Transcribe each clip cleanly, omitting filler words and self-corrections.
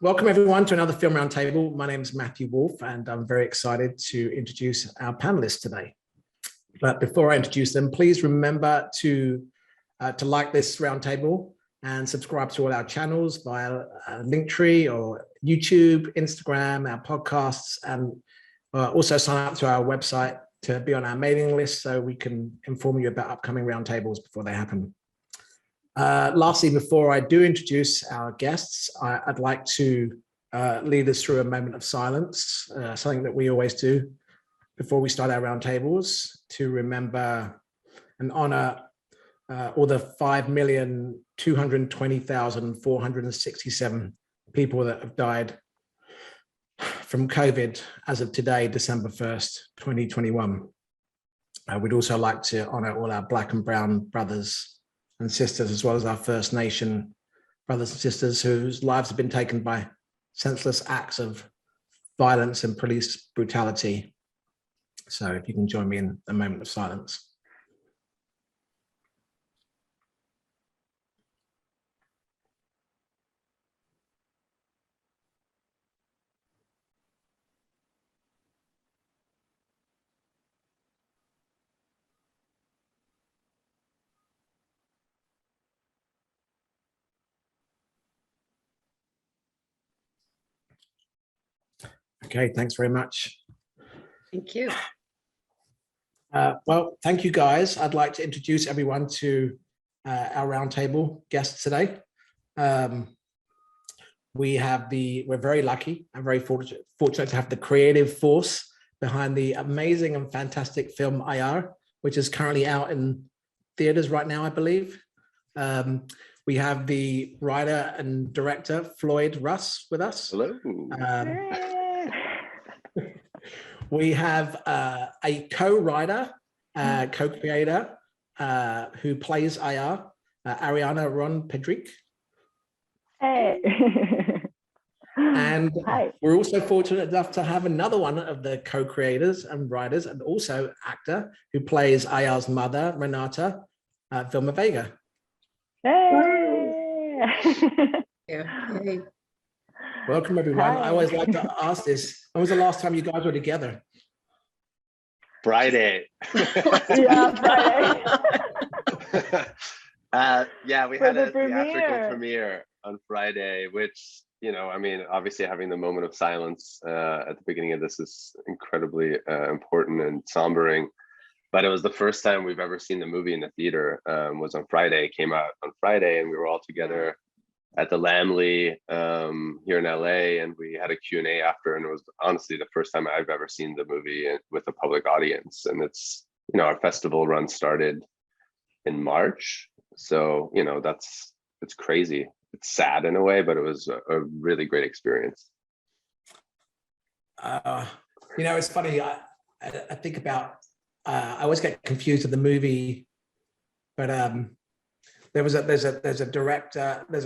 Welcome everyone to another Film Roundtable. My name is Matthew Wolf, and I'm very excited to introduce our panelists today. But before I introduce them, please remember to like this roundtable and subscribe to all our channels via Linktree or YouTube, Instagram, our podcasts, and also sign up to our website to be on our mailing list so we can inform you about upcoming roundtables before they happen. Lastly, before I do introduce our guests, I'd like to lead us through a moment of silence, something that we always do before we start our roundtables, to remember and honor all the 5,220,467 people that have died from COVID as of today, December 1st, 2021. We'd also like to honor all our Black and Brown brothers and sisters, as well as our First Nation brothers and sisters whose lives have been taken by senseless acts of violence and police brutality. So if you can join me in a moment of silence. Okay, thanks very much. Thank you. Well, thank you guys. I'd like to introduce everyone to our roundtable guests today. We're very lucky and very fortunate to have the creative force behind the amazing and fantastic film Ayar, which is currently out in theaters right now, I believe. We have the writer and director, Floyd Russ, with us. Hello. We have a co-writer, co-creator who plays Ayar, Ariana Pedrique. Hey. And Hi. We're also fortunate enough to have another one of the co-creators and writers and also actor who plays Ayar's mother, Renata, Vilma Vega. Hey. Yeah. Hey. Welcome everyone. Hi. I always like to ask this. When was the last time you guys were together? Friday. Yeah, Friday. Yeah, we For had the a theatrical premiere. premiere on Friday, which, I mean, obviously having the moment of silence at the beginning of this is incredibly important and sombering. But it was the first time we've ever seen the movie in the theater. Was on Friday, came out on Friday, and we were all together at the Lamley here in LA, and we had a Q&A after, and it was honestly the first time I've ever seen the movie with a public audience. And it's, our festival run started in March, so it's crazy. It's sad in a way, but it was a really great experience. It's funny. I think about. I always get confused with the movie, but there's a director and a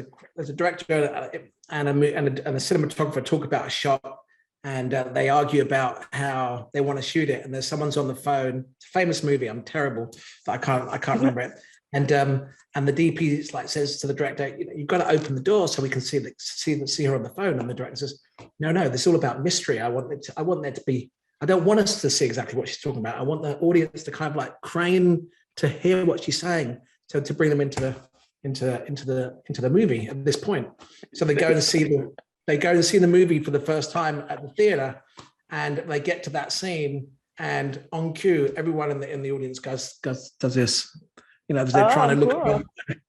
cinematographer talk about a shot, and they argue about how they want to shoot it, and there's someone's on the phone. It's a famous movie. I'm terrible, but I can't remember it. And the DP says to the director, you've got to open the door so we can see her on the phone. And the director says, no, this is all about mystery. I want there to be. I don't want us to see exactly what she's talking about. I want the audience to kind of crane to hear what she's saying, so to bring them into the movie at this point. So they go and see the movie for the first time at the theater, and they get to that scene, and on cue, everyone in the audience does this. They're trying to look. Cool.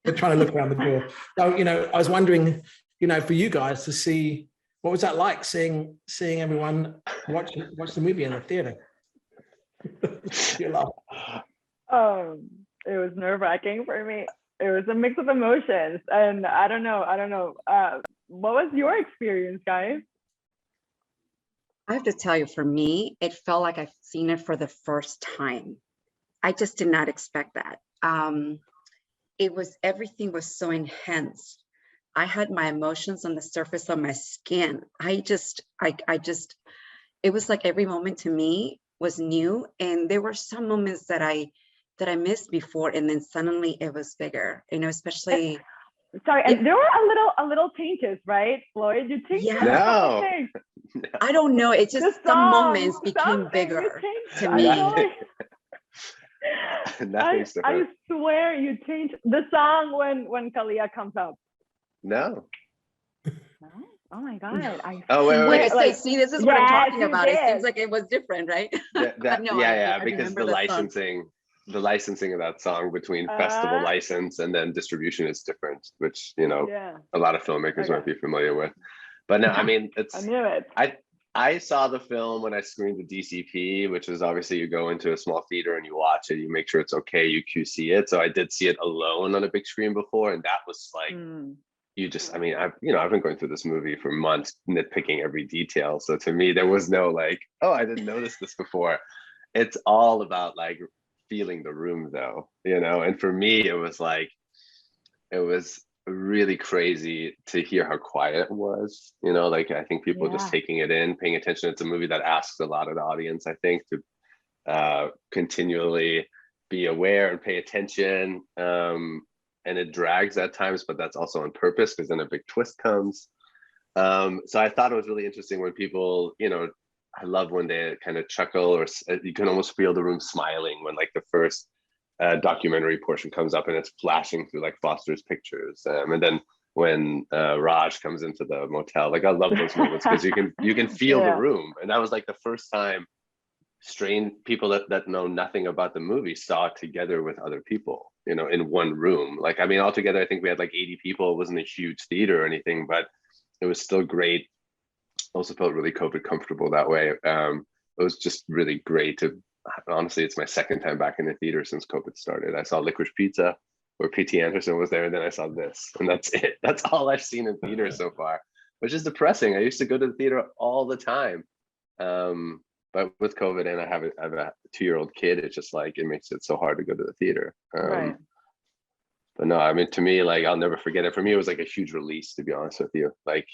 They're trying to look around the door. So I was wondering, for you guys to see, what was that like, seeing everyone watch the movie in the theater? You laugh. It was nerve-wracking for me. It was a mix of emotions, and I don't know. What was your experience, guys? I have to tell you, for me, it felt like I've seen it for the first time. I just did not expect that. Everything was so intense. I had my emotions on the surface of my skin. It was like every moment to me was new, and there were some moments that I missed before, and then suddenly it was bigger. Especially Sorry, and there were a little changes, right, Floyd? You changed Yeah. a couple No. things. I don't know. It The just, some moments song, became something you bigger changed. to I me. know it. Nothing's I different. swear you changed the song when Kalia comes up. No. No? Oh my God. Oh, wait, When wait, you wait. say, like, see, this is what I'm yes, talking you about. It did. seems like it was different, right? But no, I Because remember the song. the licensing of that song between festival license and then distribution is different, which, you know, Yeah, a lot of filmmakers Okay. might be familiar with. But no, I mean, I it's, knew it. I saw the film when I screened the DCP, which is obviously you go into a small theater and you watch it, you make sure it's okay, you QC it. So I did see it alone on a big screen before, and that was like, you just, I mean, I've been going through this movie for months, nitpicking every detail. So to me, there was no like, oh, I didn't notice this before. It's all about like feeling the room though, you know? And for me, it was really crazy to hear how quiet it was, you know, like I think people just taking it in, paying attention. It's a movie that asks a lot of the audience, I think, to continually be aware and pay attention. And it drags at times, but that's also on purpose because then a big twist comes. So I thought it was really interesting when people, you know, I love when they kind of chuckle, or you can almost feel the room smiling when like the first documentary portion comes up and it's flashing through like Foster's pictures, and then when Raj comes into the motel, like I love those moments because you can feel the room. And that was like the first time strange people that know nothing about the movie saw it together with other people, you know, in one room. Like, I mean, altogether I think we had like 80 people. It wasn't a huge theater or anything, but it was still great. Also felt really COVID comfortable that way. It was just really great to, honestly, it's my second time back in the theater since COVID started. I saw Licorice Pizza where P.T. Anderson was there, and then I saw this, and that's it. That's all I've seen in theaters so far, which is depressing. I used to go to the theater all the time. But with COVID and I have a 2-year-old kid, it's just like, it makes it so hard to go to the theater. Right. But no, I mean, to me, like, I'll never forget it. For me, it was like a huge release, to be honest with you. Like,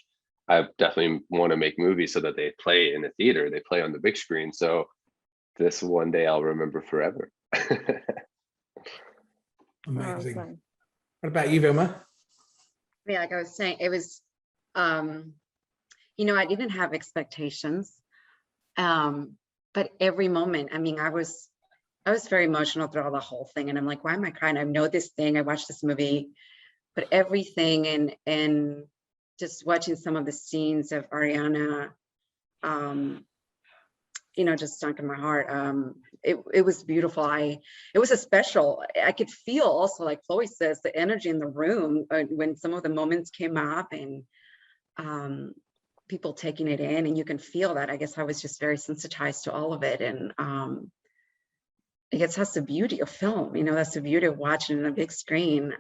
I definitely want to make movies so that they play in the theater, they play on the big screen. So this one day I'll remember forever. Amazing. Awesome. What about you, Vilma? Yeah, like I was saying, it was, you know, I didn't have expectations. But every moment, I mean, I was very emotional throughout the whole thing. And I'm like, why am I crying? I know this thing, I watched this movie, but everything and just watching some of the scenes of Ariana, you know, just sunk in my heart. It was beautiful. It was a special, I could feel also, like Chloe says, the energy in the room when some of the moments came up, and people taking it in, and you can feel that. I guess I was just very sensitized to all of it. And I guess that's the beauty of film, you know, that's the beauty of watching on a big screen,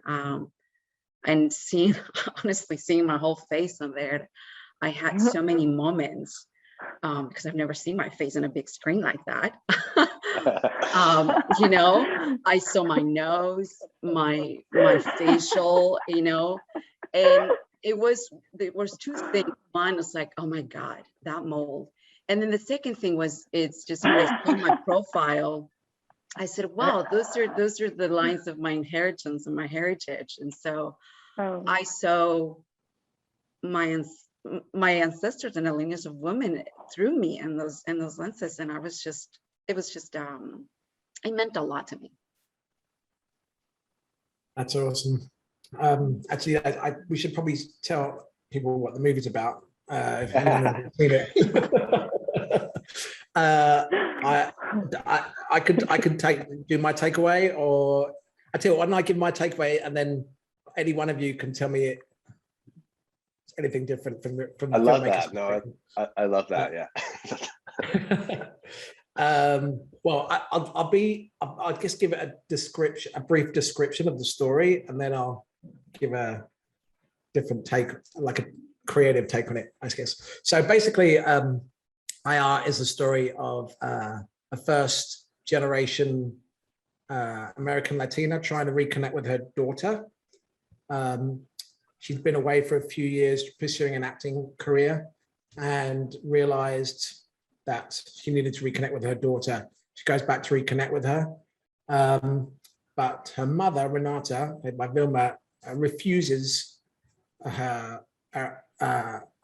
and seeing, honestly, seeing my whole face on there. I had so many moments because I've never seen my face on a big screen like that. You know, I saw my nose, my facial, you know, and there was two things. One was like, oh my God, that mold. And then the second thing was, it's just when I saw my profile, I said, wow, those are the lines of my inheritance and my heritage. And so I saw my ancestors and the lineage of women through me and those lenses. And it was just, it meant a lot to me. That's awesome. Actually, we should probably tell people what the movie's about. If anyone hasn't seen it. I could do my takeaway, or I tell you what, why don't I give my takeaway, and then any one of you can tell me it. Anything different from the I love that. No, I love that. Yeah. Well, I'll just give it a brief description of the story, and then I'll give a different take, like a creative take on it, I guess. So basically, Ayar is the story of a first generation American Latina trying to reconnect with her daughter. She's been away for a few years pursuing an acting career and realized that she needed to reconnect with her daughter. She goes back to reconnect with her. But her mother, Renata, played by Vilma, refuses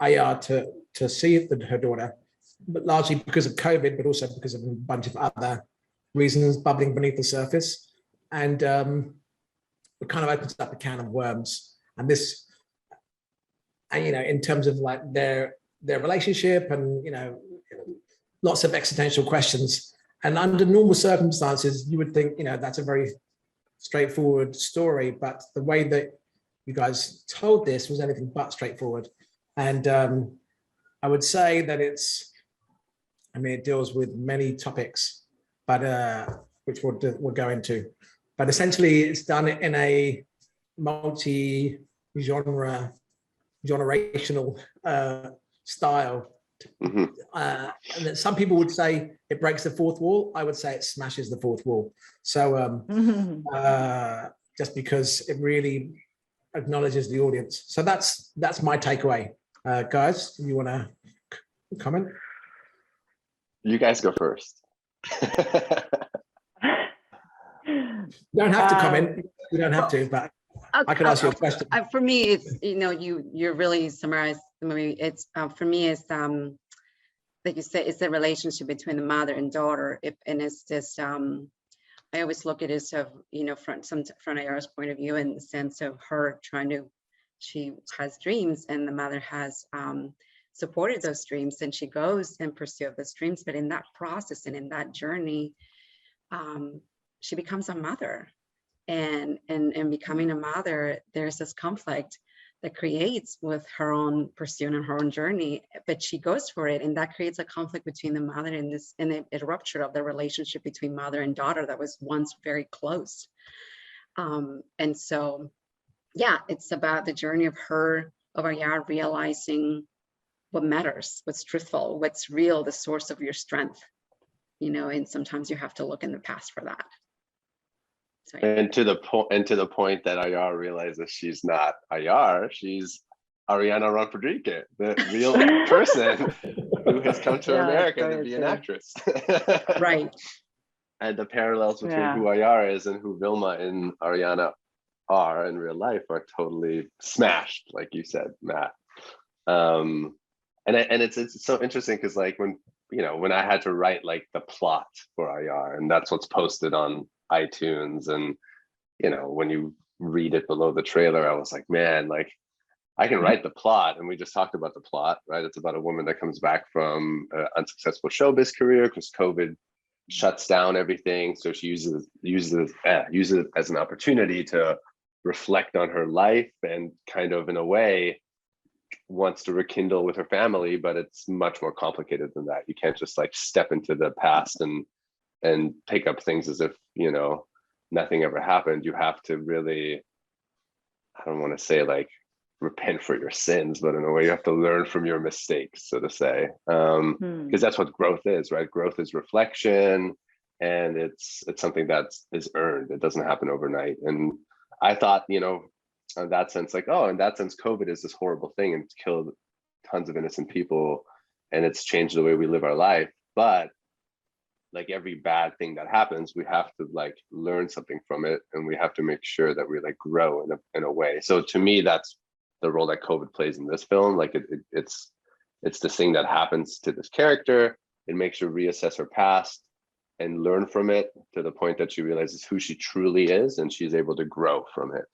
Ayar to see her daughter, but largely because of COVID, but also because of a bunch of other reasons bubbling beneath the surface. And it kind of opens up a can of worms. And this, and in terms of like their relationship, and lots of existential questions. And under normal circumstances, you would think that's a very straightforward story, but the way that you guys told this was anything but straightforward. And I would say that it deals with many topics, but which we'll go into. But essentially, it's done in a generational style. Mm-hmm. And that some people would say it breaks the fourth wall. I would say it smashes the fourth wall. So just because it really acknowledges the audience. So that's my takeaway. Guys, you want to comment? You guys go first. You don't have to comment. You don't have to, but I could ask you a question. For me, it's you really summarized the movie. It's for me, it's like you say, it's the relationship between the mother and daughter. And it's this. I always look at it as from Ayar's point of view, in the sense of her she has dreams, and the mother has supported those dreams, and she goes in pursuit of those dreams. But in that process and in that journey, she becomes a mother, and becoming a mother, there's this conflict that creates with her own pursuit and her own journey, but she goes for it, and that creates a conflict between the mother and a rupture of the relationship between mother and daughter that was once very close. And so, yeah, it's about the journey of Ayar realizing what matters, what's truthful, what's real, the source of your strength, and sometimes you have to look in the past for that. So, yeah. And to the point that Ayar realizes she's not Ayar, she's Ariana Pedrique, the real person who has come to America to be an actress. Right. And the parallels between who Ayar is and who Vilma and Ariana are in real life are totally smashed, like you said, Matt. And it's so interesting because like when I had to write like the plot for Ayar, and that's what's posted on iTunes, and when you read it below the trailer, I was like, man, like I can write the plot. And we just talked about the plot, right? It's about a woman that comes back from an unsuccessful showbiz career because COVID shuts down everything. So she uses it as an opportunity to reflect on her life, and kind of in a way wants to rekindle with her family, but it's much more complicated than that. You can't just like step into the past and pick up things as if nothing ever happened. You have to really, I don't want to say like repent for your sins, but in a way you have to learn from your mistakes, so to say, because that's what growth is, right? Growth is reflection, and it's something that is earned. It doesn't happen overnight. And I thought, in that sense, like, in that sense, COVID is this horrible thing, and it's killed tons of innocent people, and it's changed the way we live our life. But like every bad thing that happens, we have to like learn something from it, and we have to make sure that we like grow in a way. So to me, that's the role that COVID plays in this film. Like it's this thing that happens to this character. It makes her reassess her past and learn from it to the point that she realizes who she truly is, and she's able to grow from it.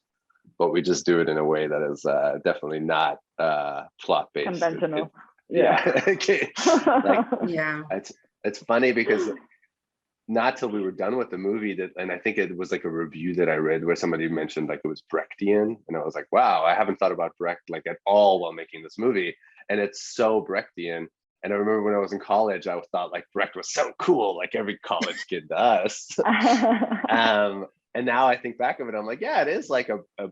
But we just do it in a way that is definitely not plot based. Conventional. It's funny because not till we were done with the movie and I think it was like a review that I read where somebody mentioned like it was Brechtian, and I was like, wow, I haven't thought about Brecht like at all while making this movie, and it's so Brechtian. And I remember when I was in college, I thought like Brecht was so cool, like every college kid does. And now I think back of it, I'm like, yeah, it is like a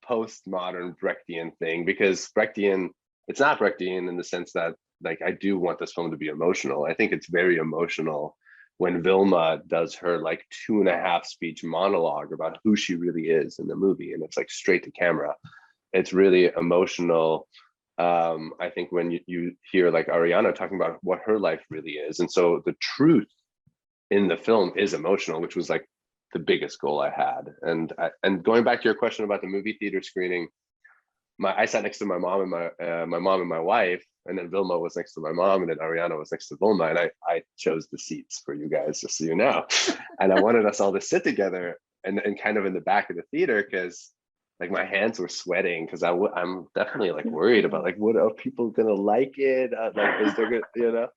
postmodern Brechtian thing, because Brechtian, it's not Brechtian in the sense that like I do want this film to be emotional. I think it's very emotional when Vilma does her like 2.5 speech monologue about who she really is in the movie, and it's like straight to camera. It's really emotional. I think when you hear like Ariana talking about what her life really is, and so the truth in the film is emotional, which was like the biggest goal I had. And going back to your question about the movie theater screening, I sat next to my mom and my mom and my wife, and then Vilma was next to my mom, and then Ariana was next to Vilma, and I chose the seats for you guys, just so you know. And I wanted us all to sit together and kind of in the back of the theater, because like my hands were sweating, because I'm definitely like worried about like, what are people gonna like it? Like, is there good, you know?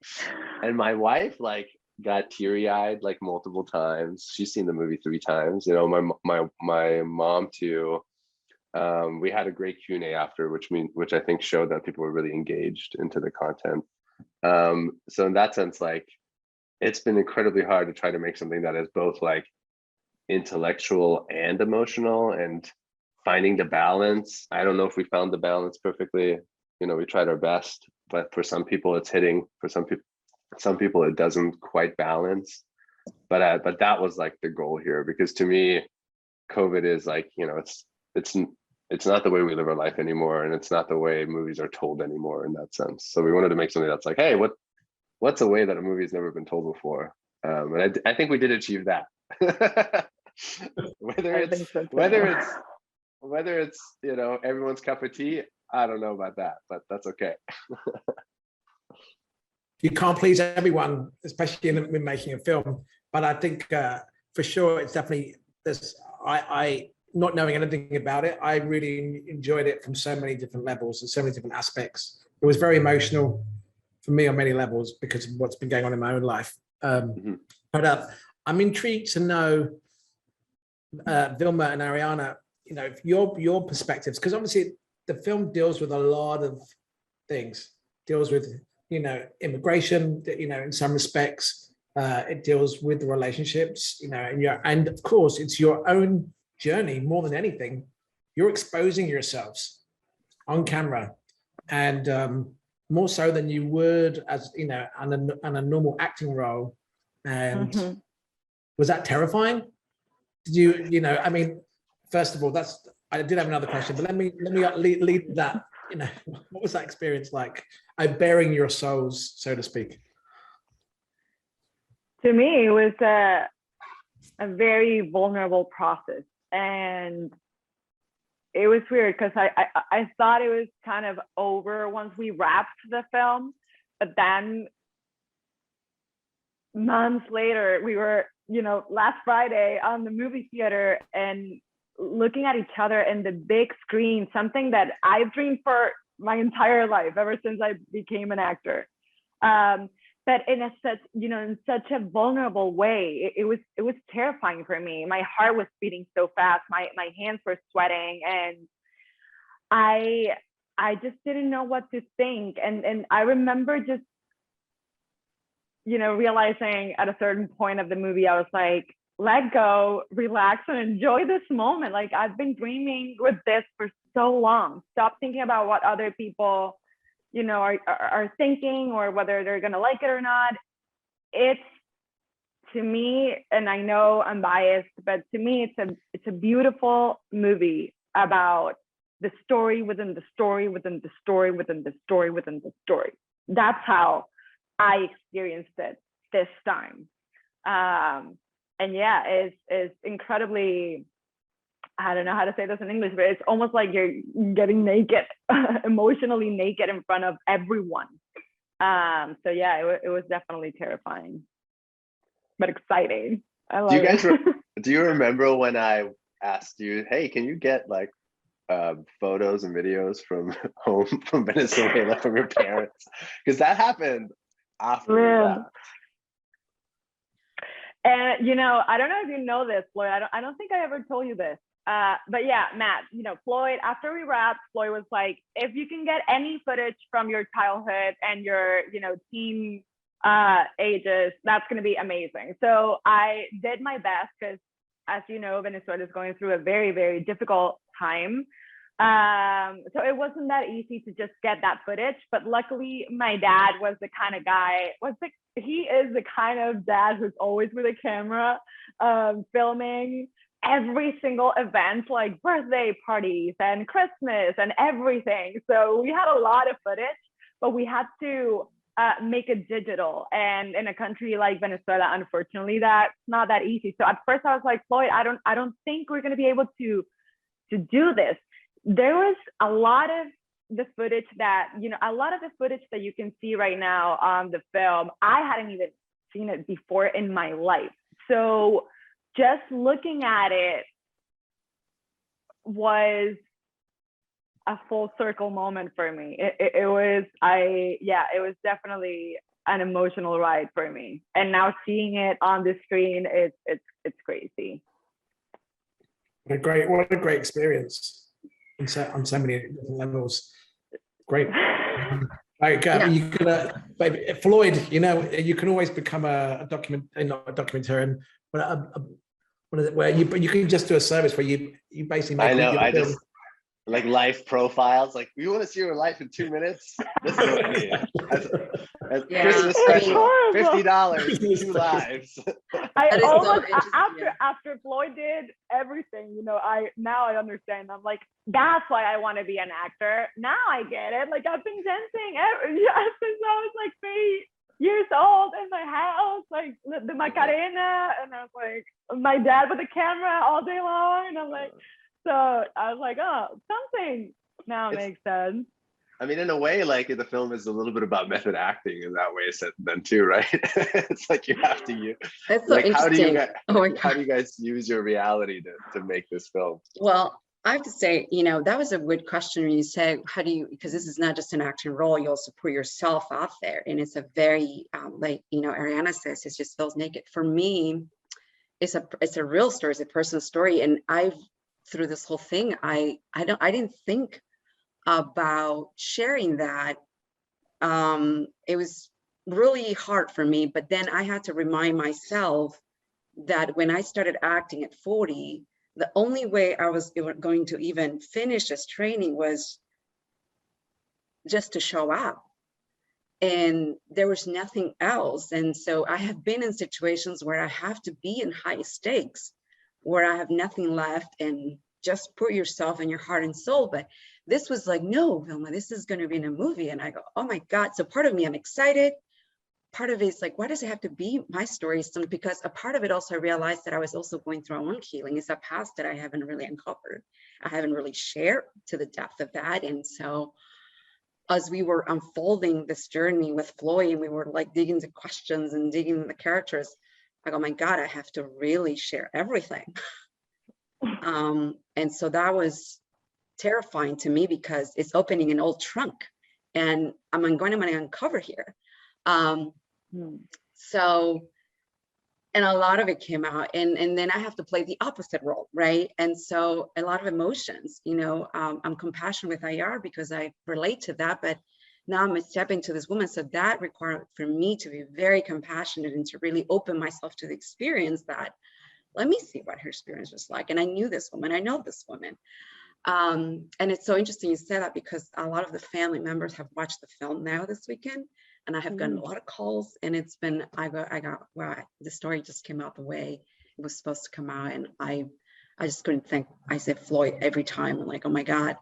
And my wife like got teary-eyed like multiple times. She's seen the movie 3 times. You know, my mom too. We had a great Q&A after, which I think showed that people were really engaged into the content. So in that sense, like, it's been incredibly hard to try to make something that is both like intellectual and emotional, and finding the balance. I don't know if we found the balance perfectly. You know, we tried our best, but for some people it's hitting. For some people it doesn't quite balance. But that was like the goal here, because to me, COVID is like, you know, it's not the way we live our life anymore, and it's not the way movies are told anymore in that sense. So we wanted to make something that's like, hey, what's a way that a movie's never been told before? And I think we did achieve that. whether it's you know, everyone's cup of tea, I don't know about that, but that's okay. You can't please everyone, especially in making a film. But I think for sure, it's definitely this. I not knowing anything about it, I really enjoyed it from so many different levels and so many different aspects. It was very emotional for me on many levels because of what's been going on in my own life. But I'm intrigued to know, Vilma and Ariana, you know, your perspectives, because obviously the film deals with a lot of things. Deals with, you know, immigration, you know, in some respects. It deals with the relationships, you know, and of course it's your own journey more than anything. You're exposing yourselves on camera, and more so than you would as, you know, on a normal acting role. And was that terrifying? Did you know, I mean, first of all, I did have another question, but let me lead that. You know, what was that experience like? Bearing your souls, so to speak. To me, it was a very vulnerable process, and it was weird because I thought it was kind of over once we wrapped the film, but then months later, we were, you know, last Friday on the movie theater and looking at each other in the big screen, something that I've dreamed for my entire life, ever since I became an actor. But in such a vulnerable way, it was terrifying for me. My heart was beating so fast, my hands were sweating, and I just didn't know what to think. And I remember just, you know, realizing at a certain point of the movie, I was like, let go, relax, and enjoy this moment. Like, I've been dreaming with this for so long. Stop thinking about what other people, you know, are thinking, or whether they're gonna like it or not. It's, to me, and I know I'm biased, but to me, it's a beautiful movie about the story within the story within the story within the story within the story. That's how I experienced it this time. And yeah, it's incredibly, I don't know how to say this in English, but it's almost like you're getting naked, emotionally naked in front of everyone. So yeah, it was definitely terrifying, but exciting. I love it. Do you remember when I asked you, hey, can you get like photos and videos from home, from Venezuela, from your parents? Because that happened after that. And, you know, I don't know if you know this, Floyd. I don't think I ever told you this. But yeah, Matt, you know, Floyd, after we wrapped, Floyd was like, if you can get any footage from your childhood and your, you know, teen ages, that's going to be amazing. So I did my best because, as you know, Venezuela is going through a very, very difficult time. So it wasn't that easy to just get that footage, but luckily my dad was the kind of guy, he is the kind of dad who's always with a camera, filming every single event, like birthday parties and Christmas and everything. So we had a lot of footage, but we had to make it digital. And in a country like Venezuela, unfortunately, that's not that easy. So at first I was like, Floyd, I don't think we're going to be able to do this. there was a lot of the footage that, a lot of the footage that you can see right now on the film, I hadn't even seen it before in my life. So just looking at it was a full circle moment for me. It was definitely an emotional ride for me. And now seeing it on the screen, it's crazy. What a great experience on so many different levels. Great. Like you could, baby, Floyd, you can always become not a documentarian, but where you can just do a service where you basically make. I know. I just like life profiles. Like, you want to see your life in 2 minutes? This is what I need. Christmas special, $50, 2 lives. I almost after Floyd did everything, now I understand. I'm like, that's why I want to be an actor. Now I get it. Like, I've been dancing since I was like 3 years old in my house, like the Macarena, and I was like, my dad with the camera all day long, and I'm like, so I was like, oh, something now makes sense. I mean, in a way, like, the film is a little bit about method acting in that way, then too, right? It's like you have to use. That's so like, how do you guys use your reality to make this film? Well, I have to say, that was a good question when you say, because this is not just an acting role, you also put yourself out there. And it's a very, like, Ariana says, it just feels naked. For me, it's a real story, it's a personal story. And through this whole thing, I didn't think about sharing that. It was really hard for me, but then I had to remind myself that when I started acting at 40, the only way I was going to even finish this training was just to show up. And there was nothing else. And so I have been in situations where I have to be in high stakes, where I have nothing left, and just put yourself and your heart and soul. But this was like, no, Vilma, this is going to be in a movie. And I go, oh my God. So part of me, I'm excited. Part of it is like, why does it have to be my story? Because a part of it also, I realized that I was also going through my own healing. It's a past that I haven't really uncovered. I haven't really shared to the depth of that. And so as we were unfolding this journey with Floyd, and we were like digging into questions and digging into the characters, I go, oh my God, I have to really share everything. And so that was terrifying to me, because it's opening an old trunk and I'm going to uncover here. So, and a lot of it came out, and then I have to play the opposite role, right? And so a lot of emotions, I'm compassionate with Ayar because I relate to that, but now I'm stepping to this woman. So that required for me to be very compassionate and to really open myself to the experience that, let me see what her experience was like. And I knew this woman, I know this woman. And it's so interesting you say that, because a lot of the family members have watched the film now this weekend, and I have gotten a lot of calls, and it's been, the story just came out the way it was supposed to come out. And I just couldn't think, I said Floyd every time. I'm like, oh my God,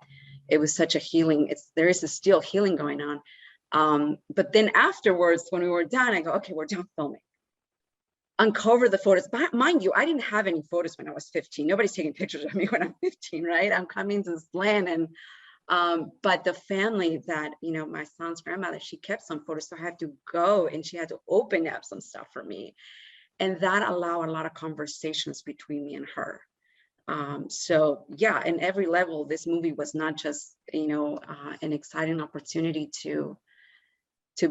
it was such a healing. There is a still healing going on. But then afterwards, when we were done, I go, okay, we're done filming. Uncover the photos. But mind you, I didn't have any photos when I was 15. Nobody's taking pictures of me when I'm 15, right? I'm coming to this land, and but the family that, my son's grandmother, she kept some photos, so I had to go and she had to open up some stuff for me, and that allowed a lot of conversations between me and her. So yeah, in every level, this movie was not just an exciting opportunity to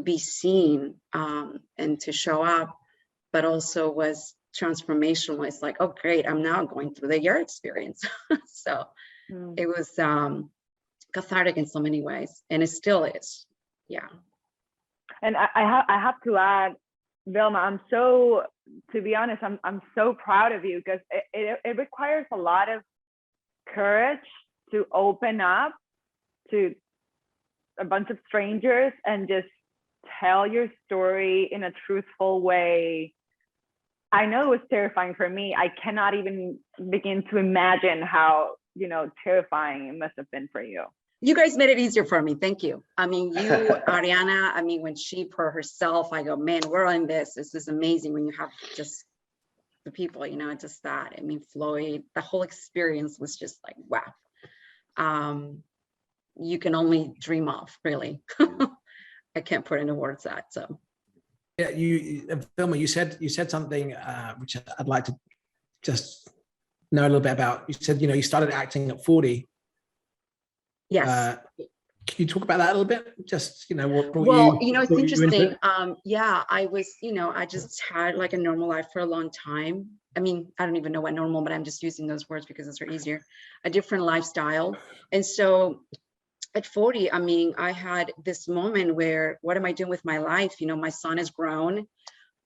be seen and to show up, but also was transformational. It's like, oh great, I'm now going through the Ayar experience. So it was cathartic in so many ways, and it still is. Yeah. And I have to add, Vilma, to be honest, I'm so proud of you, because it requires a lot of courage to open up to a bunch of strangers and just tell your story in a truthful way. I know it was terrifying for me. I cannot even begin to imagine how, terrifying it must have been for you. You guys made it easier for me. Thank you. I mean, you, Ariana, when she put herself, I go, man, we're on this. This is amazing when you have just the people, just that. Floyd, the whole experience was just like, wow. you can only dream of, really. I can't put into words that, so. Yeah, Vilma, you said something which I'd like to just know a little bit about. You said, you started acting at 40. Yes. Can you talk about that a little bit? Just, what brought Well, you? it's interesting. Yeah, I was, I just had like a normal life for a long time. I mean, I don't even know what normal, but I'm just using those words because it's easier. A different lifestyle. And so at 40, I mean, I had this moment where, what am I doing with my life? My son is grown.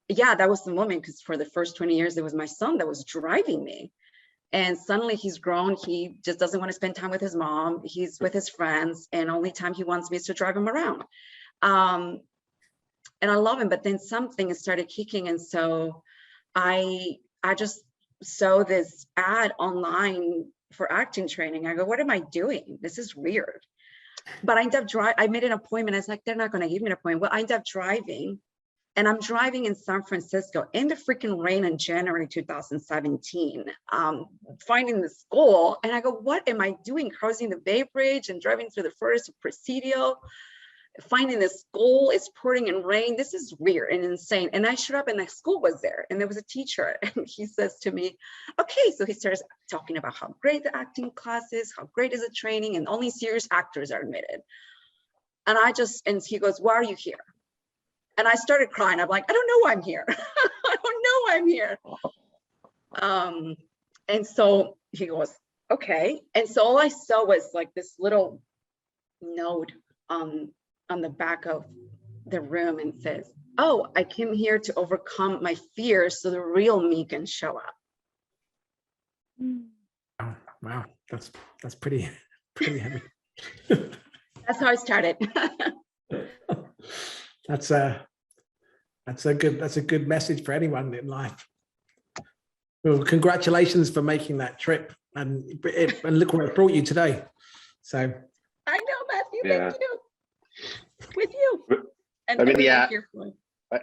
Yeah, that was the moment, because for the first 20 years, it was my son that was driving me. And suddenly he's grown. He just doesn't want to spend time with his mom. He's with his friends, and only time he wants me is to drive him around. And I love him, but then something started kicking. And so I just saw this ad online for acting training. I go, what am I doing? This is weird. But I ended up I made an appointment. I was like, they're not going to give me an appointment. Well, I ended up driving. And I'm driving in San Francisco in the freaking rain in January 2017, finding the school. And I go, what am I doing? Crossing the Bay Bridge and driving through the Forest of Presidio, finding the school, it's pouring in rain. This is weird and insane. And I showed up and the school was there, and there was a teacher. And he says to me, okay, so he starts talking about how great the acting class is, how great is the training, and only serious actors are admitted. And he goes, why are you here? And I started crying. I'm like, I don't know why I'm here. I don't know why I'm here. And so he goes, okay. And so all I saw was like this little note on the back of the room, and says, oh, I came here to overcome my fears so the real me can show up. Oh, wow, that's pretty heavy. That's how I started. That's a good message for anyone in life. Well, congratulations for making that trip, and look where it brought you today. So I know, Matthew. Yeah. Thank you. With you. And I mean, yeah. Carefully.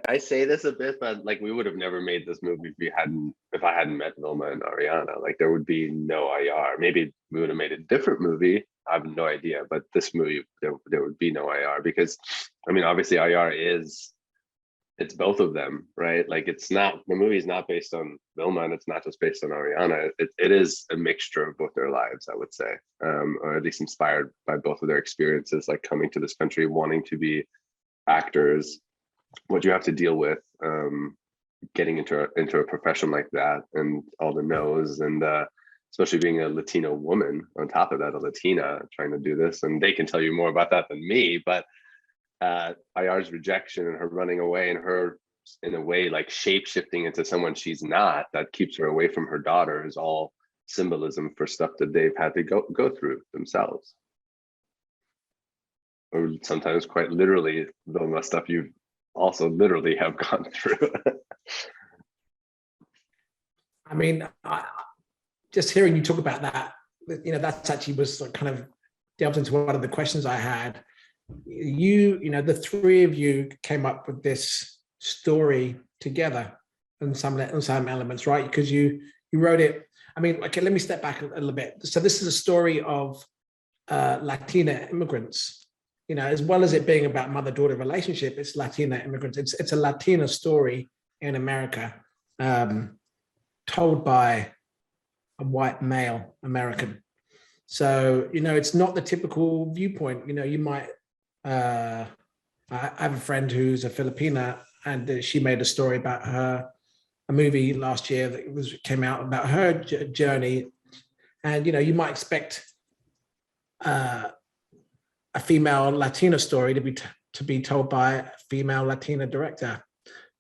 I say this a bit, but like, we would have never made this movie if I hadn't met Vilma and Ariana. Like, there would be no Ayar. Maybe we would have made a different movie. I have no idea, but this movie, there would be no Ayar, because, I mean, obviously Ayar it's both of them, right? Like, the movie is not based on Vilma, and it's not just based on Ariana. It is a mixture of both their lives, I would say, or at least inspired by both of their experiences, like coming to this country, wanting to be actors, what you have to deal with getting into a profession like that, and all the no's, and especially being a Latino woman on top of that, a Latina trying to do this. And they can tell you more about that than me, but Ayar's rejection and her running away, and her in a way like shape-shifting into someone she's not, that keeps her away from her daughter, is all symbolism for stuff that they've had to go through themselves, or sometimes quite literally the stuff you also literally have gone through. I mean, just hearing you talk about that, that's actually was kind of delved into one of the questions I had. The three of you came up with this story together in some elements, right? Because you wrote it. I mean, okay, let me step back a little bit. So this is a story of Latina immigrants, as well as it being about mother-daughter relationship, it's Latina immigrants. It's a Latina story in America, told by a white male American. So, it's not the typical viewpoint. You might, I have a friend who's a Filipina, and she made a story about a movie last year that came out about her journey. And, you might expect a female Latina story to be told by a female Latina director.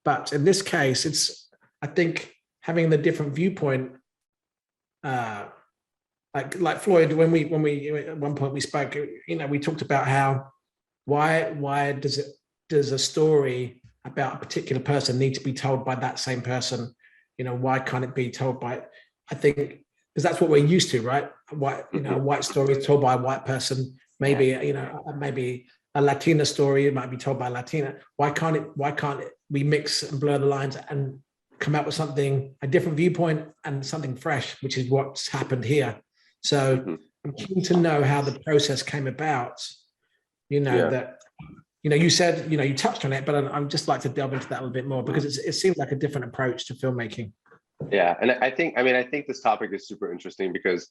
But in this case, I think having the different viewpoint, like Floyd, when we at one point we spoke, we talked about how why does a story about a particular person need to be told by that same person? Why can't it be told by? I think because that's what we're used to, right? A white story is told by a white person. Maybe maybe a Latina story, it might be told by a Latina. Why can't we mix and blur the lines and come out with something, a different viewpoint and something fresh, which is what's happened here. So I'm keen to know how the process came about. You know, Yeah. that, you know, you said, you know, you touched on it, but I'm just like to delve into that a little bit more because it seems like a different approach to filmmaking. Yeah, and I think this topic is super interesting because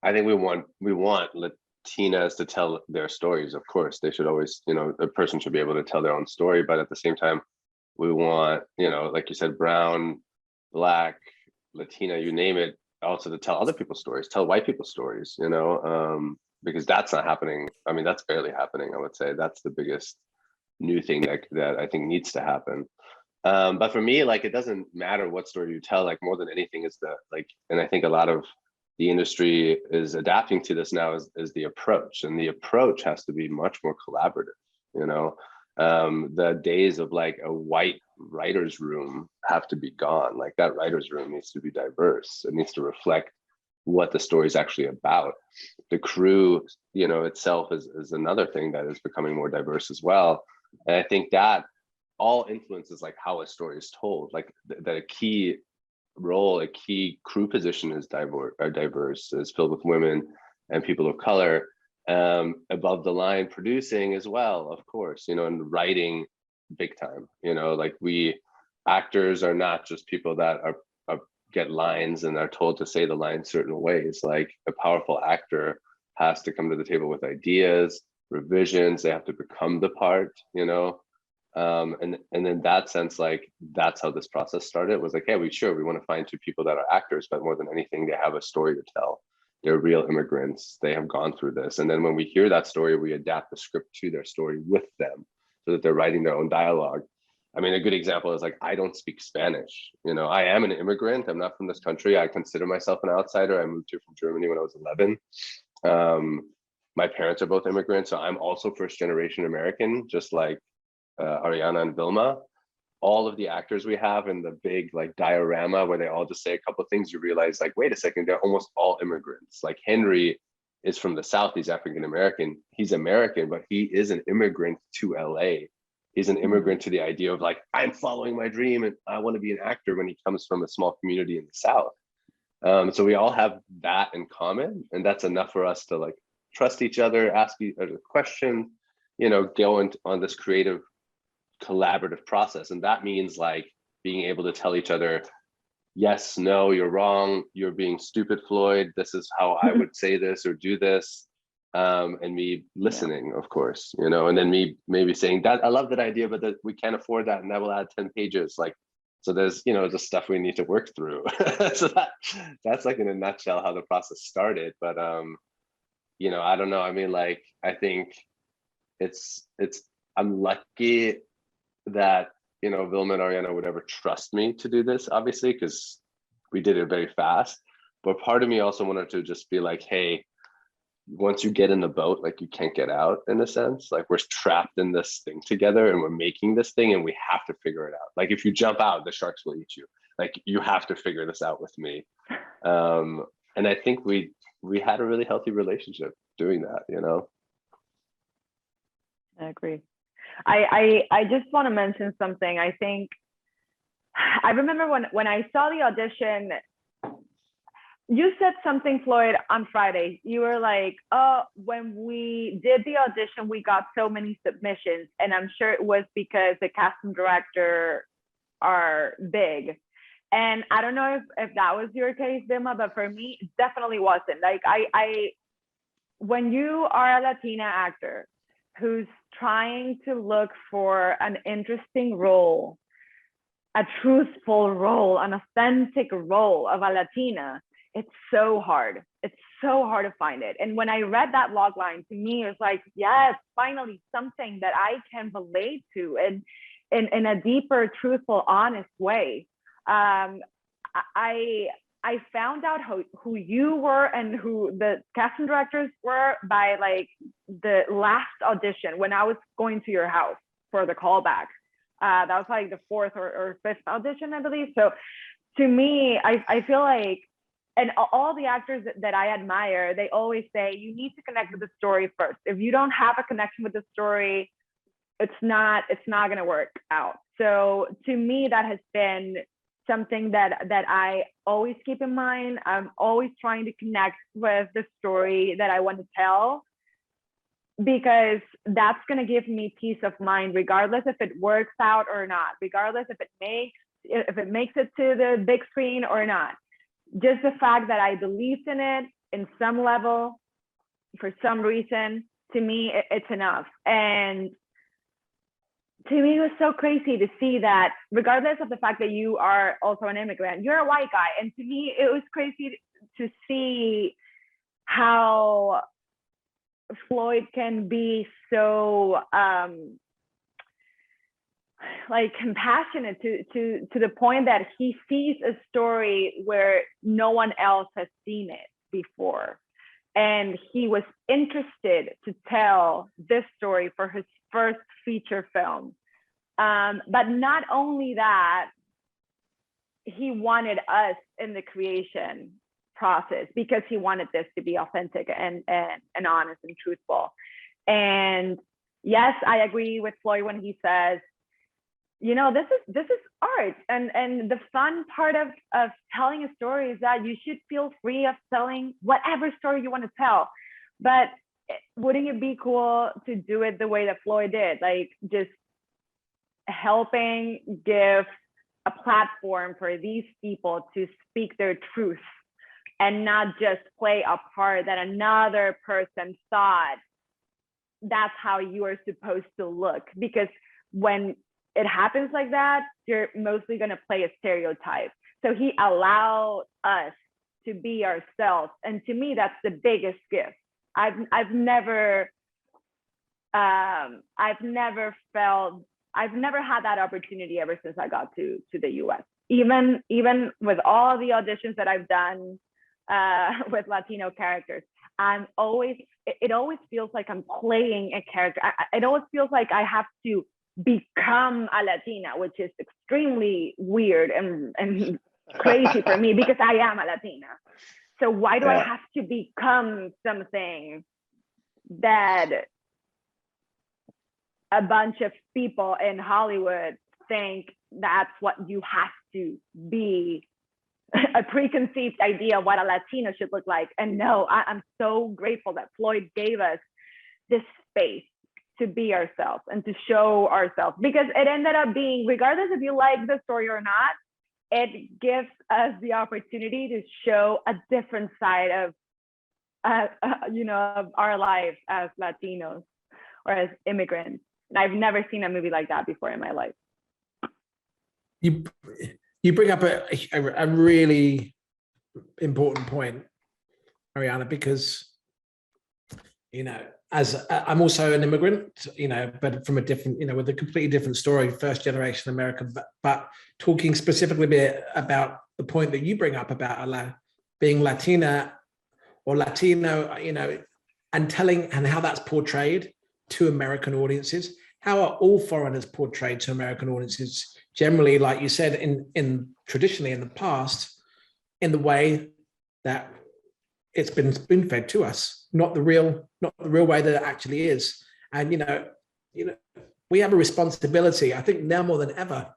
I think we want Latinas to tell their stories. Of course, they should always, you know, a person should be able to tell their own story, but at the same time, we want, you know, like you said, brown, Black, Latina, you name it, also to tell other people's stories, tell white people's stories, you know, because that's not happening. I mean, that's barely happening. I would say that's the biggest new thing that I think needs to happen. But for me, like, it doesn't matter what story you tell, like, more than anything is the, like, and I think a lot of the industry is adapting to this now is the approach, and the approach has to be much more collaborative, you know. The days of like a white writer's room have to be gone. Like, that writer's room needs to be diverse. It needs to reflect what the story is actually about. The crew, you know, itself is another thing that is becoming more diverse as well. And I think that all influences like how a story is told. Like that a key role, a key crew position is diverse, is filled with women and people of color. Above the line producing as well, of course, you know, and writing big time, you know, like we actors are not just people that are get lines and are told to say the lines certain ways. Like, a powerful actor has to come to the table with ideas, revisions, they have to become the part, you know. And in that sense, like, that's how this process started. It was like, hey, we want to find two people that are actors, but more than anything, they have a story to tell. They're real immigrants. They have gone through this. And then when we hear that story, we adapt the script to their story with them so that they're writing their own dialogue. I mean, a good example is like, I don't speak Spanish. You know, I am an immigrant. I'm not from this country. I consider myself an outsider. I moved here from Germany when I was 11. My parents are both immigrants. So I'm also first generation American, just like Ariana and Vilma. All of the actors we have in the big like diorama where they all just say a couple of things, you realize like, wait a second, they're almost all immigrants. Like, Henry is from the South, he's African American, he's American, but he is an immigrant to LA. He's an immigrant to the idea of like, I'm following my dream and I want to be an actor, when he comes from a small community in the South. So we all have that in common, and that's enough for us to like trust each other, ask each other questions, you know, go on this creative collaborative process. And that means like being able to tell each other, yes, no, you're wrong, you're being stupid, Floyd, this is how I would say this or do this. And me listening, of course, you know, and then me maybe saying that I love that idea, but that we can't afford that, and that will add 10 pages. Like, so there's, you know, just stuff we need to work through. So that's like in a nutshell how the process started. But you know, I don't know. I mean, like, I think I'm lucky that, you know, Vilma and Ariana would ever trust me to do this, obviously, because we did it very fast. But part of me also wanted to just be like, hey, once you get in the boat, like, you can't get out, in a sense. Like, we're trapped in this thing together and we're making this thing and we have to figure it out. Like, if you jump out, the sharks will eat you. Like, you have to figure this out with me. And I think we had a really healthy relationship doing that, you know? I agree. I just want to mention something. I think I remember when I saw the audition, you said something, Floyd, on Friday. You were like, oh, when we did the audition, we got so many submissions. And I'm sure it was because the casting director are big. And I don't know if that was your case, Vilma, but for me, it definitely wasn't. Like, when you are a Latina actor who's trying to look for an interesting role, a truthful role, an authentic role of a Latina, it's so hard. It's so hard to find it. And when I read that log line, to me, it was like, yes, finally something that I can relate to and in a deeper, truthful, honest way. I found out who you were and who the casting directors were by like the last audition when I was going to your house for the callback. That was like the fourth or fifth audition, I believe. So to me, I feel like, and all the actors that I admire, they always say, you need to connect with the story first. If you don't have a connection with the story, it's not going to work out. So to me, that has been something that I always keep in mind. I'm always trying to connect with the story that I want to tell, because that's going to give me peace of mind, regardless if it works out or not, regardless if it makes it to the big screen or not. Just the fact that I believed in it in some level, for some reason, to me, it's enough. And to me, it was so crazy to see that, regardless of the fact that you are also an immigrant, you're a white guy. And to me, it was crazy to see how Floyd can be so like compassionate to the point that he sees a story where no one else has seen it before. And he was interested to tell this story for his first feature film. But not only that, he wanted us in the creation process because he wanted this to be authentic and honest and truthful. And yes, I agree with Floyd when he says, you know, this is art, and the fun part of telling a story is that you should feel free of telling whatever story you want to tell. But wouldn't it be cool to do it the way that Floyd did, like just helping give a platform for these people to speak their truth and not just play a part that another person thought that's how you are supposed to look? Because when it happens like that, you're mostly going to play a stereotype. So he allowed us to be ourselves. And to me, that's the biggest gift. I've never had that opportunity ever since I got to the US. Even with all the auditions that I've done with Latino characters, it always feels like I'm playing a character. It always feels like I have to become a Latina, which is extremely weird and crazy for me because I am a Latina. So why do I have to become something that a bunch of people in Hollywood think that's what you have to be, a preconceived idea of what a Latina should look like? And no, I'm so grateful that Floyd gave us this space to be ourselves and to show ourselves, because it ended up being, regardless if you like the story or not, it gives us the opportunity to show a different side of of our lives as Latinos or as immigrants. And I've never seen a movie like that before in my life. You bring up a really important point, Ariana, because as I'm also an immigrant, but from a different, with a completely different story, first generation American, but talking specifically about the point that you bring up about being Latina or Latino, and how that's portrayed to American audiences. How are all foreigners portrayed to American audiences? Generally, like you said, in traditionally in the past, in the way that it's been spoon-fed to us, not the real way that it actually is. And we have a responsibility, I think now more than ever,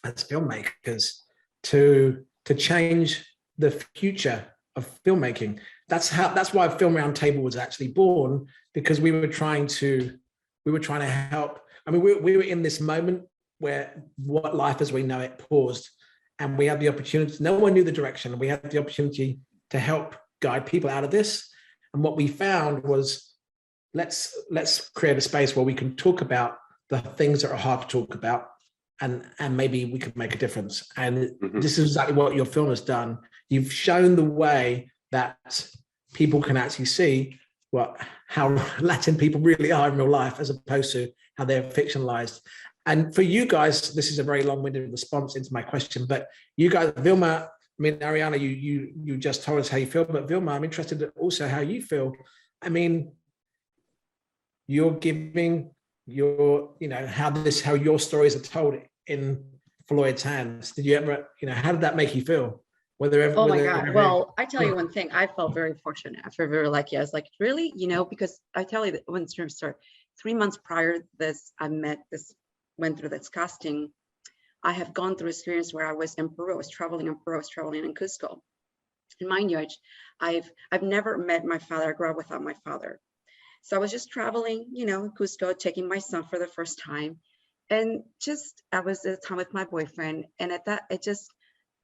as filmmakers, to change the future of filmmaking. That's why Film Roundtable was actually born, because we were trying to help. I mean, we were in this moment where what life as we know it paused, and we had the opportunity. No one knew the direction, and we had the opportunity to help guide people out of this. And what we found was, let's create a space where we can talk about the things that are hard to talk about, and maybe we could make a difference. And this is exactly what your film has done. You've shown the way that people can actually see how Latin people really are in real life, as opposed to how they're fictionalized. And for you guys, this is a very long-winded response into my question, but you guys, Vilma, I mean, Ariana, you just told us how you feel, but Vilma, I'm interested in also how you feel. I mean, you're giving how your stories are told in Floyd's hands. Did you ever, how did that make you feel? Oh my God. Well, I tell you one thing, I felt very fortunate. I felt very lucky. I was like, really? Because I tell you that when streams start, 3 months prior to this, went through this casting I have gone through experience where I was in Peru, I was traveling in Peru, I was traveling in Cusco. And mind you, I've never met my father. I grew up without my father. So I was just traveling, you know, in Cusco, taking my son for the first time. And just, I was at the time with my boyfriend. And at that, it just,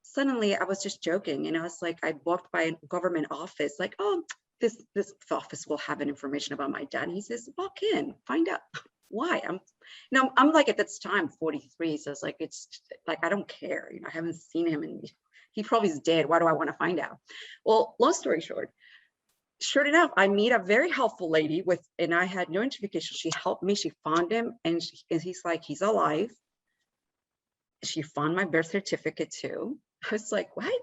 suddenly I was just joking. You know, it's like I walked by a government office, like, oh, this office will have an information about my dad. And he says, walk in, find out why. I'm like, at this time, 43. So it's like, I don't care. You know, I haven't seen him and he probably is dead. Why do I want to find out? Well, long story short, sure enough, I meet a very helpful lady and I had no identification. She helped me. She found him and he's like, he's alive. She found my birth certificate too. I was like, what?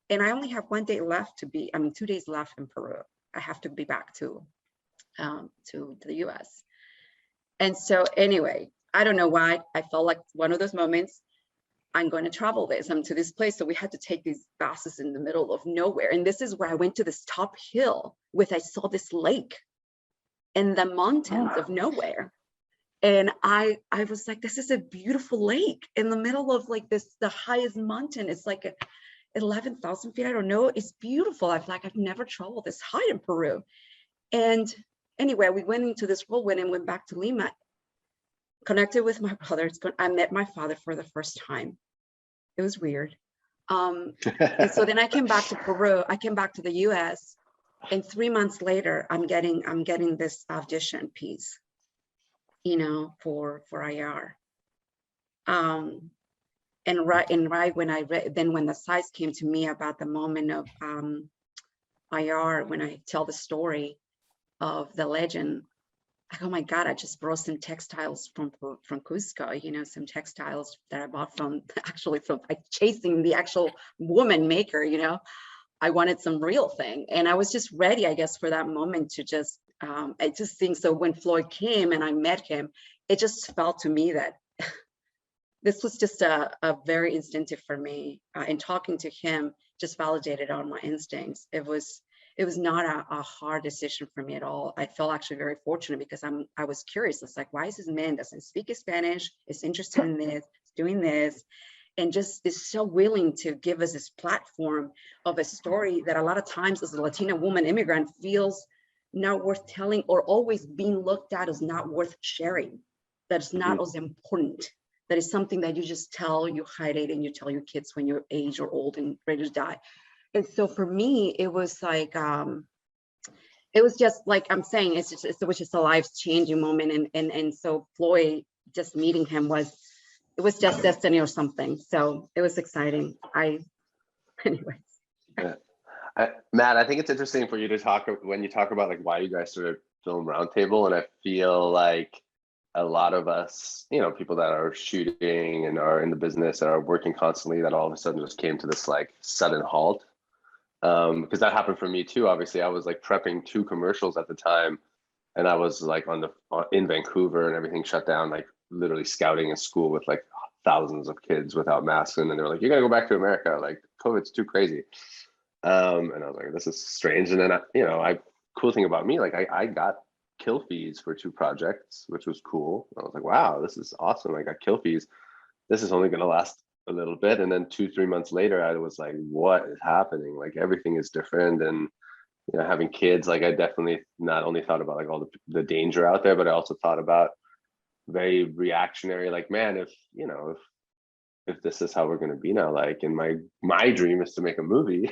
And I only have 1 day left 2 days left in Peru. I have to be back to the US. And so anyway, I don't know why I felt like one of those moments, I'm going to travel to this place. So we had to take these buses in the middle of nowhere. And this is where I went to this top hill I saw this lake in the mountains of nowhere. And I was like, this is a beautiful lake in the middle of like the highest mountain. It's like 11,000 feet. I don't know. It's beautiful. I've never traveled this high in Peru. And anyway, we went into this whirlwind and went back to Lima, connected with my brother. I met my father for the first time. It was weird. And so then I came back to Peru. I came back to the US, and 3 months later, I'm getting this audition piece, you know, for Ayar. And right when I read, then when the sites came to me about the moment of Ayar, when I tell the story of the legend, like, oh my God, I just brought some textiles from Cusco, you know, some textiles that I bought from chasing the actual woman maker, you know. I wanted some real thing. And I was just ready, I guess, for that moment to just, I just think, so when Floyd came and I met him, it just felt to me that this was just a very instinctive for me. And talking to him just validated all my instincts. It was not a hard decision for me at all. I felt actually very fortunate because I was curious. It's like, why is this man doesn't speak Spanish, is interested in this, doing this, and just is so willing to give us this platform of a story that a lot of times as a Latina woman immigrant feels not worth telling, or always being looked at as not worth sharing, that it's not as important, that is something that you just tell, you hide it, and you tell your kids when you're age or old and ready to die. And so for me, it was like, it was just like I'm saying, it was just a life-changing moment. And so Floyd, just meeting him was just destiny or something. So it was exciting. Anyways. Yeah. Matt, I think it's interesting for you to talk when you talk about like why you guys started Film Roundtable, and I feel like a lot of us, you know, people that are shooting and are in the business and are working constantly, that all of a sudden just came to this like sudden halt. Because that happened for me too. Obviously, I was like prepping 2 commercials at the time, and I was like in Vancouver and everything shut down, like literally scouting in school with like thousands of kids without masks, and then they were like, "You gotta go back to America. Like COVID's too crazy." And I was like, "This is strange." And then cool thing about me, like I got kill fees for 2 projects, which was cool. I was like, "Wow, this is awesome! I got kill fees. This is only gonna last a little bit." And then 2-3 months later, I was like, what is happening? Like everything is different. And you know, having kids, like I definitely not only thought about like all the danger out there, but I also thought about very reactionary, like, man, if this is how we're going to be now, like, and my dream is to make a movie,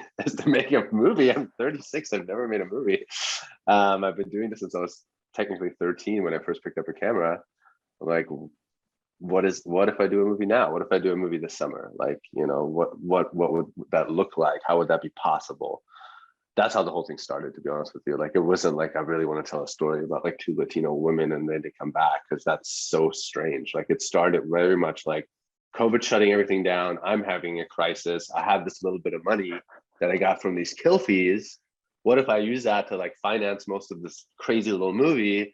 I'm 36, I've never made a movie. I've been doing this since I was technically 13 when I first picked up a camera. I'm like, what if I do a movie now? What if I do a movie this summer? Like, you know, what would that look like? How would that be possible? That's how the whole thing started, to be honest with you. Like, it wasn't like I really want to tell a story about like 2 Latino women and then they come back, because that's so strange. Like, it started very much like COVID shutting everything down. I'm having a crisis. I have this little bit of money that I got from these kill fees. What if I use that to like finance most of this crazy little movie?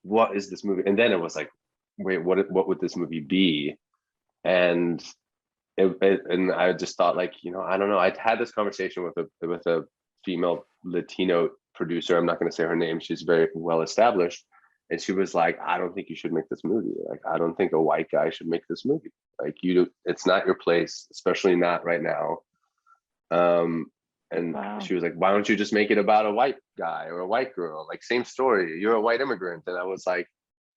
What is this movie? And then it was like, wait, what would this movie be? And and I just thought, like, you know, I don't know. I'd had this conversation with a female Latino producer. I'm not going to say her name. She's very well established. And she was like, I don't think you should make this movie. Like, I don't think a white guy should make this movie. Like, it's not your place, especially not right now. And Wow. she was like, why don't you just make it about a white guy or a white girl? Like, same story. You're a white immigrant. And I was like,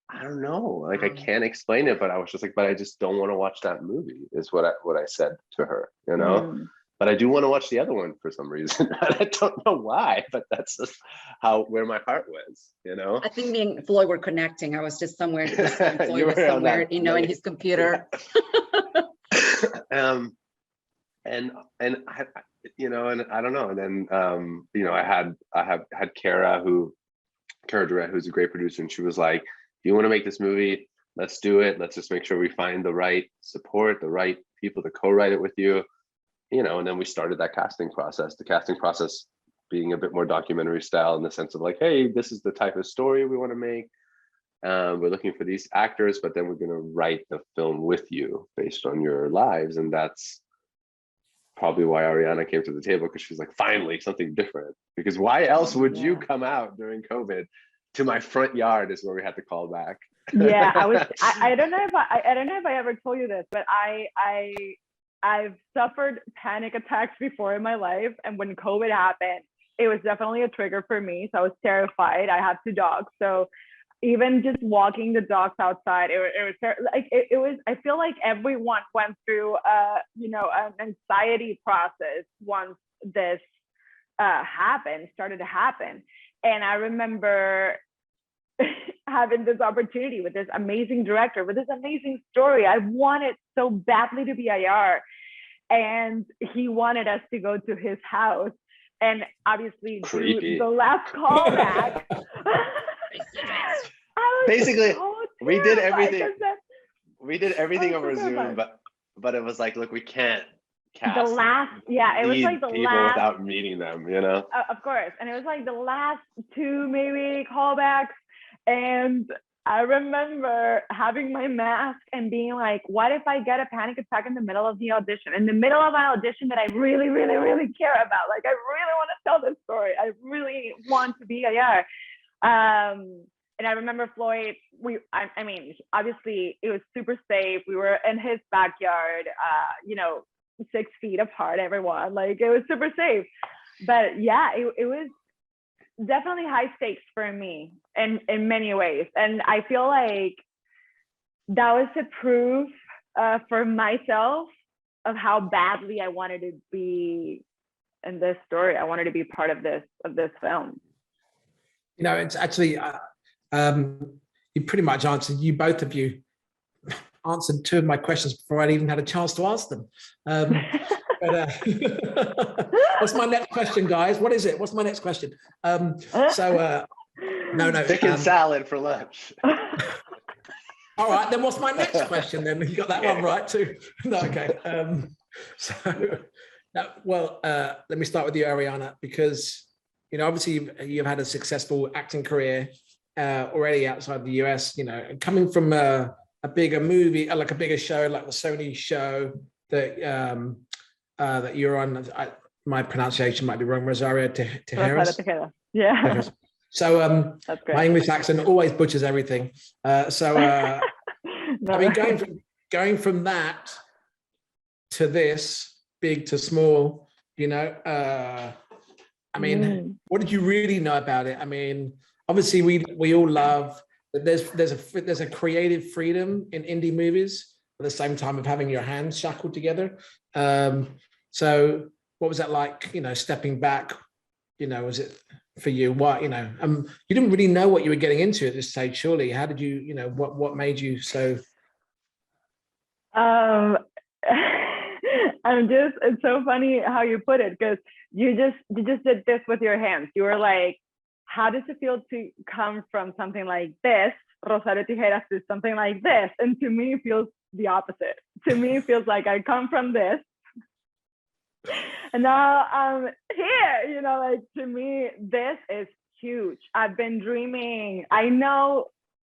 I don't know. Like, I can't explain it, but I was just like, but I just don't want to watch that movie, is what I said to her, you know? But I do want to watch the other one for some reason. I don't know why, but that's just where my heart was, you know? I think me and Floyd were connecting. I was just somewhere, Floyd was somewhere, you know, in his computer. And I, you know, and I don't know. And then, you know, I had Kara Durrett, who's a great producer, and she was like, if you want to make this movie, let's do it. Let's just make sure we find the right support, the right people to co-write it with you, you know. And then we started that casting process. The casting process being a bit more documentary style, in the sense of like, hey, this is the type of story we want to make. We're looking for these actors, but then we're going to write the film with you based on your lives. And that's probably why Ariana came to the table, because she's like, finally something different. Because why else would you come out during COVID to my front yard, is where we had to call back. Yeah, I don't know if I ever told you this, but I've suffered panic attacks before in my life, and when COVID happened, it was definitely a trigger for me. So I was terrified. I have 2 dogs, so even just walking the dogs outside, it was like it was. I feel like everyone went through you know, an anxiety process once this started to happen. And I remember having this opportunity with this amazing director, with this amazing story. I wanted so badly to be Ayar, and he wanted us to go to his house and obviously do the last callback. Basically, so we did everything. Said, we did everything over Zoom, but it was like, look, we can't cast it was like the people last without meeting them, you know. Of course, and it was like the last 2 maybe callbacks, and I remember having my mask and being like, what if I get a panic attack in the middle of the audition, in the middle of an audition that I really, really, really care about? Like, I really want to tell this story. I really want to be Ayar. And I remember Floyd, I mean, obviously it was super safe. We were in his backyard, you know, 6 feet apart, everyone. Like, it was super safe. But yeah, it was definitely high stakes for me in many ways. And I feel like that was a proof for myself of how badly I wanted to be in this story. I wanted to be part of this film. You know, it's actually, you pretty much answered, both of you answered 2 of my questions before I'd even had a chance to ask them. But what's my next question, guys? What is it? What's my next question? No. Chicken salad for lunch. All right, then what's my next question then? You got that one right too. No, okay. Let me start with you, Ariana, because, you know, obviously you've had a successful acting career already outside the US, you know, and coming from a bigger movie, like a bigger show, like the Sony show that you're on. My pronunciation might be wrong. Rosario Tijeras. Yeah. So my English accent always butchers everything. I mean, going from that to this, big to small, you know, I mean, what did you really know about it? I mean, obviously we all love that there's a creative freedom in indie movies at the same time of having your hands shackled together. So what was that like, you know, stepping back, you know, was it for you? What, you know, you didn't really know what you were getting into at this stage, surely. How did you, you know, what made you so? It's so funny how you put it, because you just did this with your hands. You were like, how does it feel to come from something like this, Rosario Tijeras, to something like this? And to me, it feels the opposite. To me, it feels like I come from this, and now I'm here, you know, like, to me, this is huge. I've been dreaming. I know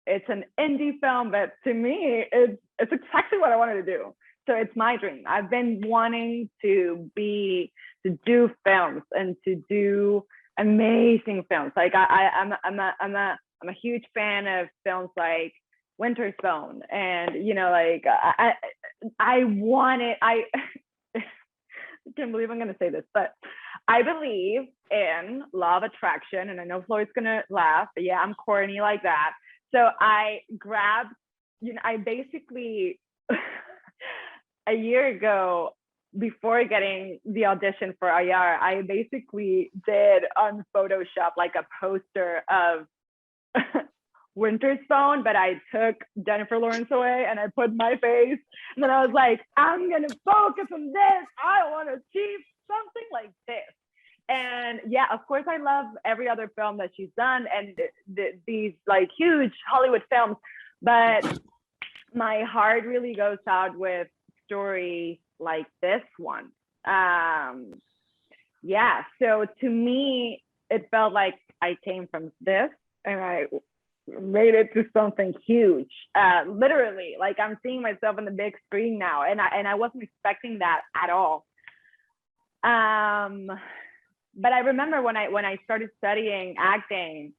it's an indie film, but to me, it's exactly what I wanted to do. So it's my dream. I've been wanting to do films and to do amazing films. Like I'm I'm a huge fan of films like Winter's Bone, and you know, like I wanted, I can't believe I'm gonna say this, but I believe in law of attraction, and I know Floyd's gonna laugh, but yeah, I'm corny like that. So I grabbed, you know, I basically a year ago, before getting the audition for Ayar, I basically did on Photoshop like a poster of Winter's Bone, but I took Jennifer Lawrence away and I put my face. And then I was like, I'm going to focus on this. I want to achieve something like this. And yeah, of course, I love every other film that she's done and these like huge Hollywood films. But my heart really goes out with stories like this one. Yeah, so to me, it felt like I came from this and I made it to something huge. Literally, like I'm seeing myself on the big screen now, and I wasn't expecting that at all. But I remember when I started studying acting,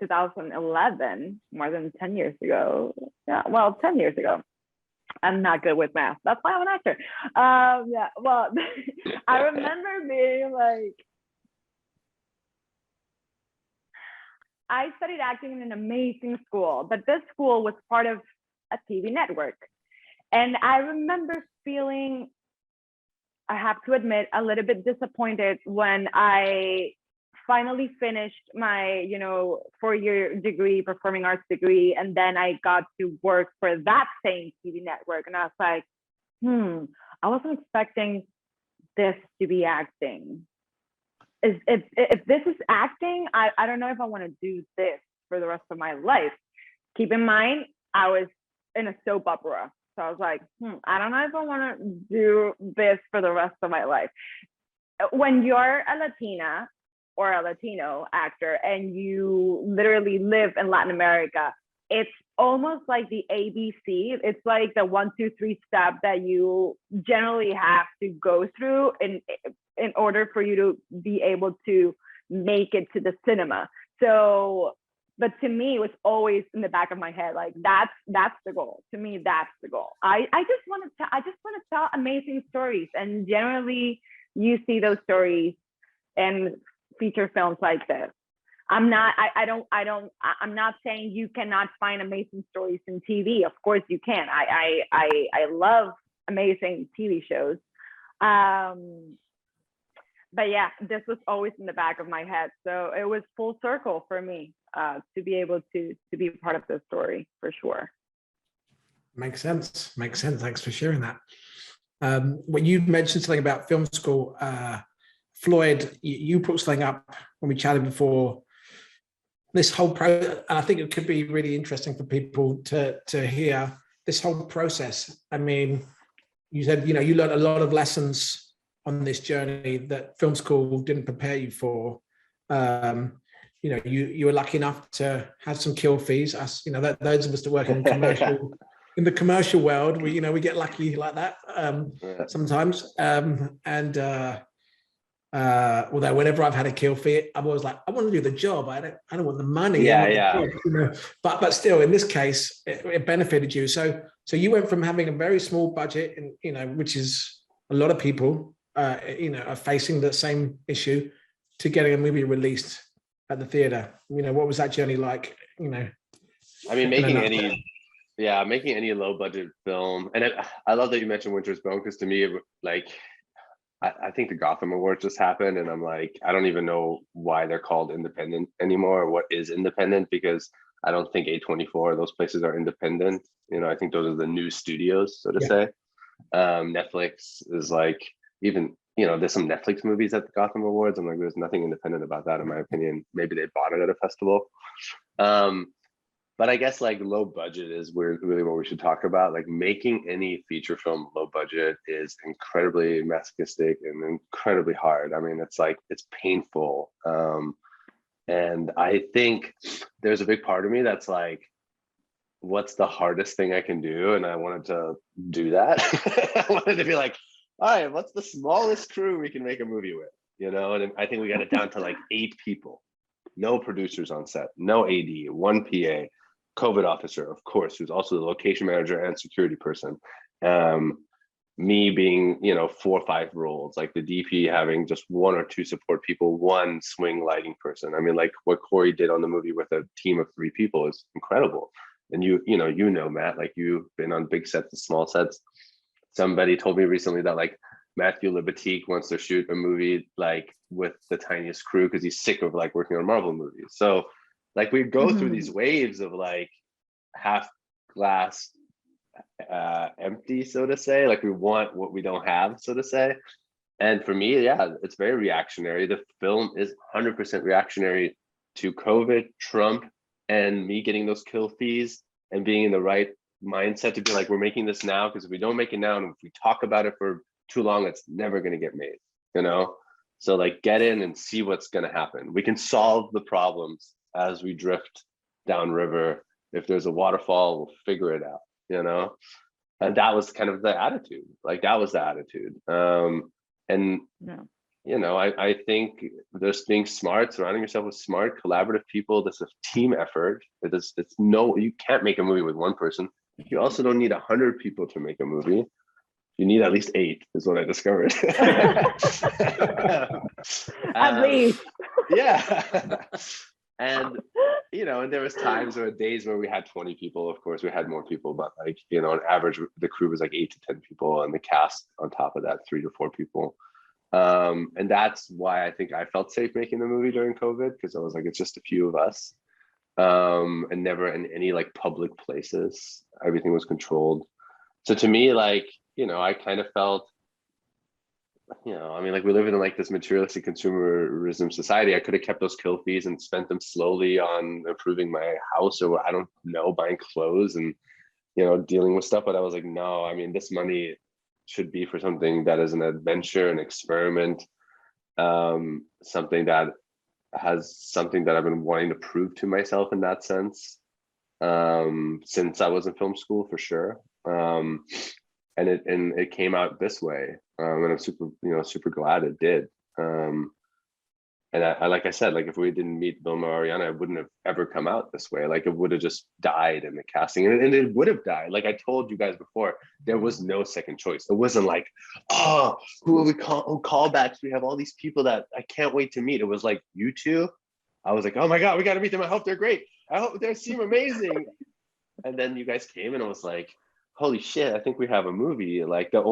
2011, more than 10 years ago. Yeah, well, 10 years ago. I'm not good with math. That's why I'm an actor. Yeah, well, I remember being like, I studied acting in an amazing school, but this school was part of a TV network. And I remember feeling, I have to admit, a little bit disappointed when I finally finished my, you know, 4-year degree, performing arts degree, and then I got to work for that same TV network. And I was like, I wasn't expecting this to be acting. If this is acting, I don't know if I want to do this for the rest of my life. Keep in mind, I was in a soap opera. So I was like, I don't know if I want to do this for the rest of my life. When you're a Latina or a Latino actor and you literally live in Latin America, it's almost like the ABC. It's like the 1, 2, 3 step that you generally have to go through in order for you to be able to make it to the cinema. So, but to me, it was always in the back of my head, like that's the goal. To me, that's the goal. I just want to tell amazing stories, and generally, you see those stories in feature films like this. I'm not saying you cannot find amazing stories in TV. Of course you can. I love amazing TV shows. But yeah, this was always in the back of my head. So it was full circle for me to be able to be part of this story, for sure. Makes sense. Makes sense. Thanks for sharing that. When you mentioned something about film school, Floyd, you brought something up when we chatted before. This whole process, and I think it could be really interesting for people to hear this whole process. I mean, you said, you know, you learned a lot of lessons on this journey that film school didn't prepare you for. You know, you were lucky enough to have some kill fees. Us, you know, that those of us that work in commercial in the commercial world, we get lucky like that sometimes. Although whenever I've had a kill fee, I'm always like, I want to do the job. I don't want the money. Yeah. Job, you know? But still, in this case, it benefited you. So you went from having a very small budget, and you know, which is a lot of people, you know, are facing the same issue, to getting a movie released at the theater. You know, what was that journey like? You know, I mean, making any low budget film, and I love that you mentioned Winter's Bone, because to me, I think the Gotham Awards just happened, and I'm like, I don't even know why they're called independent anymore, or what is independent, because I don't think A24, those places are independent. You know, I think those are the new studios, so to say. Netflix is like, even, you know, there's some Netflix movies at the Gotham Awards. I'm like, there's nothing independent about that, in my opinion. Maybe they bought it at a festival. But I guess like low budget is really what we should talk about. Like, making any feature film low budget is incredibly masochistic and incredibly hard. I mean, it's like, it's painful. And I think there's a big part of me that's like, what's the hardest thing I can do? And I wanted to do that. I wanted to be like, all right, what's the smallest crew we can make a movie with? You know, and I think we got it down to like 8 people. no producers on set, no AD, one PA, COVID officer, of course, who's also the location manager and security person. Me being, 4 or 5 roles, like the DP having just 1 or 2 support people, 1 swing lighting person. I mean, like what Corey did on the movie with a team of 3 people is incredible. And you know, Matt, like you've been on big sets and small sets. Somebody told me recently that like Matthew Libatique wants to shoot a movie like with the tiniest crew because he's sick of like working on Marvel movies. So like we go through these waves of like half glass empty, so to say. Like we want what we don't have, so to say. And for me, yeah, it's very reactionary. The film is 100% reactionary to COVID, Trump, and me getting those kill fees and being in the right mindset to be like, we're making this now, because if we don't make it now and if we talk about it for too long, it's never going to get made, So like get in and see what's going to happen. We can solve the problems as we drift downriver. If there's a waterfall, we'll figure it out, And that was kind of the attitude. Like that was the attitude. And yeah. I think just being smart, surrounding yourself with smart, collaborative people. This is a team effort. You can't make a movie with one person. You also don't need 100 people to make a movie. You need at least 8, is what I discovered. At least. Yeah. And and there was times or days where we had 20 people. Of course, we had more people, but like, on average, the crew was like 8 to 10 people, and the cast on top of that, 3 to 4 people. And that's why I think I felt safe making the movie during COVID, because I was like, it's just a few of us, and never in any like public places. Everything was controlled. So to me, like, I kind of felt, like we live in like this materialistic consumerism society. I could have kept those kill fees and spent them slowly on improving my house, or I don't know, buying clothes and, dealing with stuff. But I was like, no, this money should be for something that is an adventure, an experiment, something that I've been wanting to prove to myself in that sense, since I was in film school, for sure. And it came out this way, and I'm super glad it did. And I like I said, like if we didn't meet Vilma or Ariana, it wouldn't have ever come out this way. Like it would have just died in the casting, and it would have died. Like I told you guys before, there was no second choice. It wasn't like, oh, who will we call? Oh, callbacks. We have all these people that I can't wait to meet. It was like, you two. I was like, oh my God, we got to meet them. I hope they're great. I hope they seem amazing. And then you guys came, and I was like, holy shit, I think we have a movie. Like the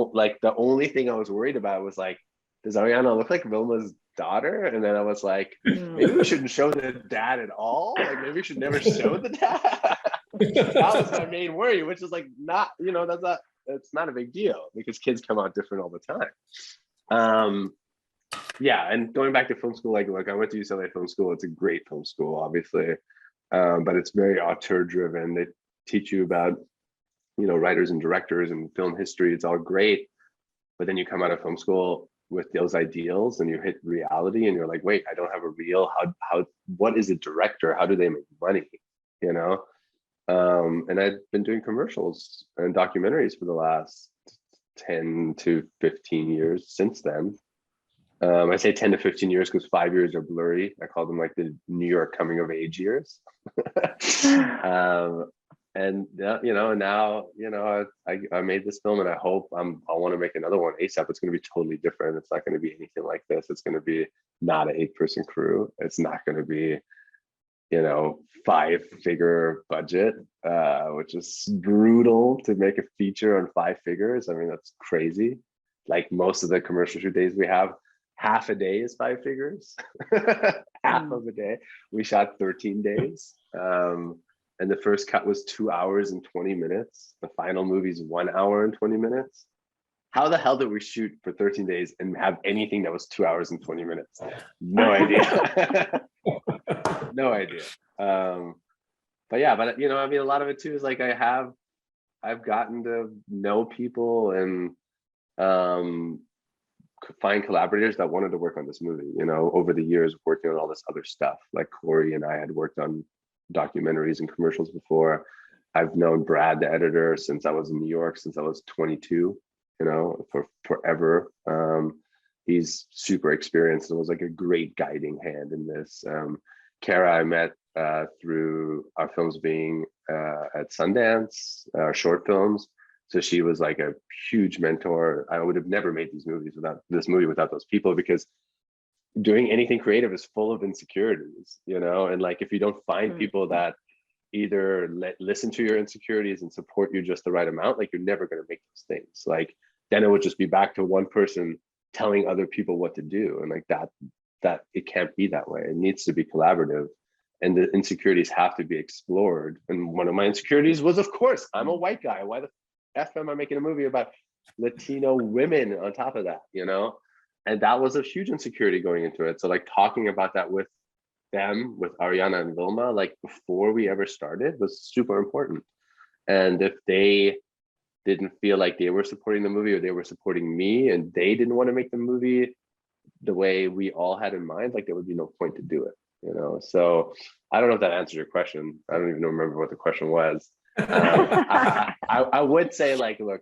only thing I was worried about was like, does Ariana look like Vilma's daughter? And then I was like, maybe we shouldn't show the dad at all. Like maybe we should never show the dad. That was my main worry, which is like it's not a big deal because kids come out different all the time. Yeah, and going back to film school, like I went to UCLA Film School. It's a great film school, obviously, but it's very auteur driven. They teach you about writers and directors and film history. It's all great, but then you come out of film school with those ideals and you hit reality and you're like, wait, I don't have a real, what is a director? How do they make money? And I've been doing commercials and documentaries for the last 10 to 15 years since then. I say 10 to 15 years because 5 years are blurry. I call them like the New York coming of age years. And now, I made this film, and I hope I want to make another one ASAP. It's going to be totally different. It's not going to be anything like this. It's going to be not an 8-person crew. It's not going to be, 5-figure budget, which is brutal to make a feature on 5 figures. That's crazy. Like most of the commercial shoot days we have, half a day is 5 figures. Half of a day. We shot 13 days. And the first cut was 2 hours and 20 minutes. The final movie's 1 hour and 20 minutes. How the hell did we shoot for 13 days and have anything that was 2 hours and 20 minutes? No idea. No idea. But yeah, a lot of it too is like I've gotten to know people and find collaborators that wanted to work on this movie, over the years, working on all this other stuff. Like Corey and I had worked on documentaries and commercials before. I've known Brad, the editor, since I was in New York, since I was 22, for forever. He's super experienced and was like a great guiding hand in this. Kara I met through our films being at Sundance, our short films. So she was like a huge mentor. I would have never made these movies without this movie, without those people, because doing anything creative is full of insecurities, you know? And like, if you don't find people that either listen to your insecurities and support you just the right amount, like, you're never going to make those things. Like, then it would just be back to one person telling other people what to do. And like that it can't be that way. It needs to be collaborative, and the insecurities have to be explored. And one of my insecurities was, of course, I'm a white guy. Why the F am I making a movie about Latino women on top of that, you know? And that was a huge insecurity going into it. So like, talking about that with them, with Ariana and Vilma, like before we ever started, was super important. And if they didn't feel like they were supporting the movie, or they were supporting me and they didn't want to make the movie the way we all had in mind, like, there would be no point to do it, you know? So I don't know if that answers your question. I don't even remember what the question was. I would say, like, look,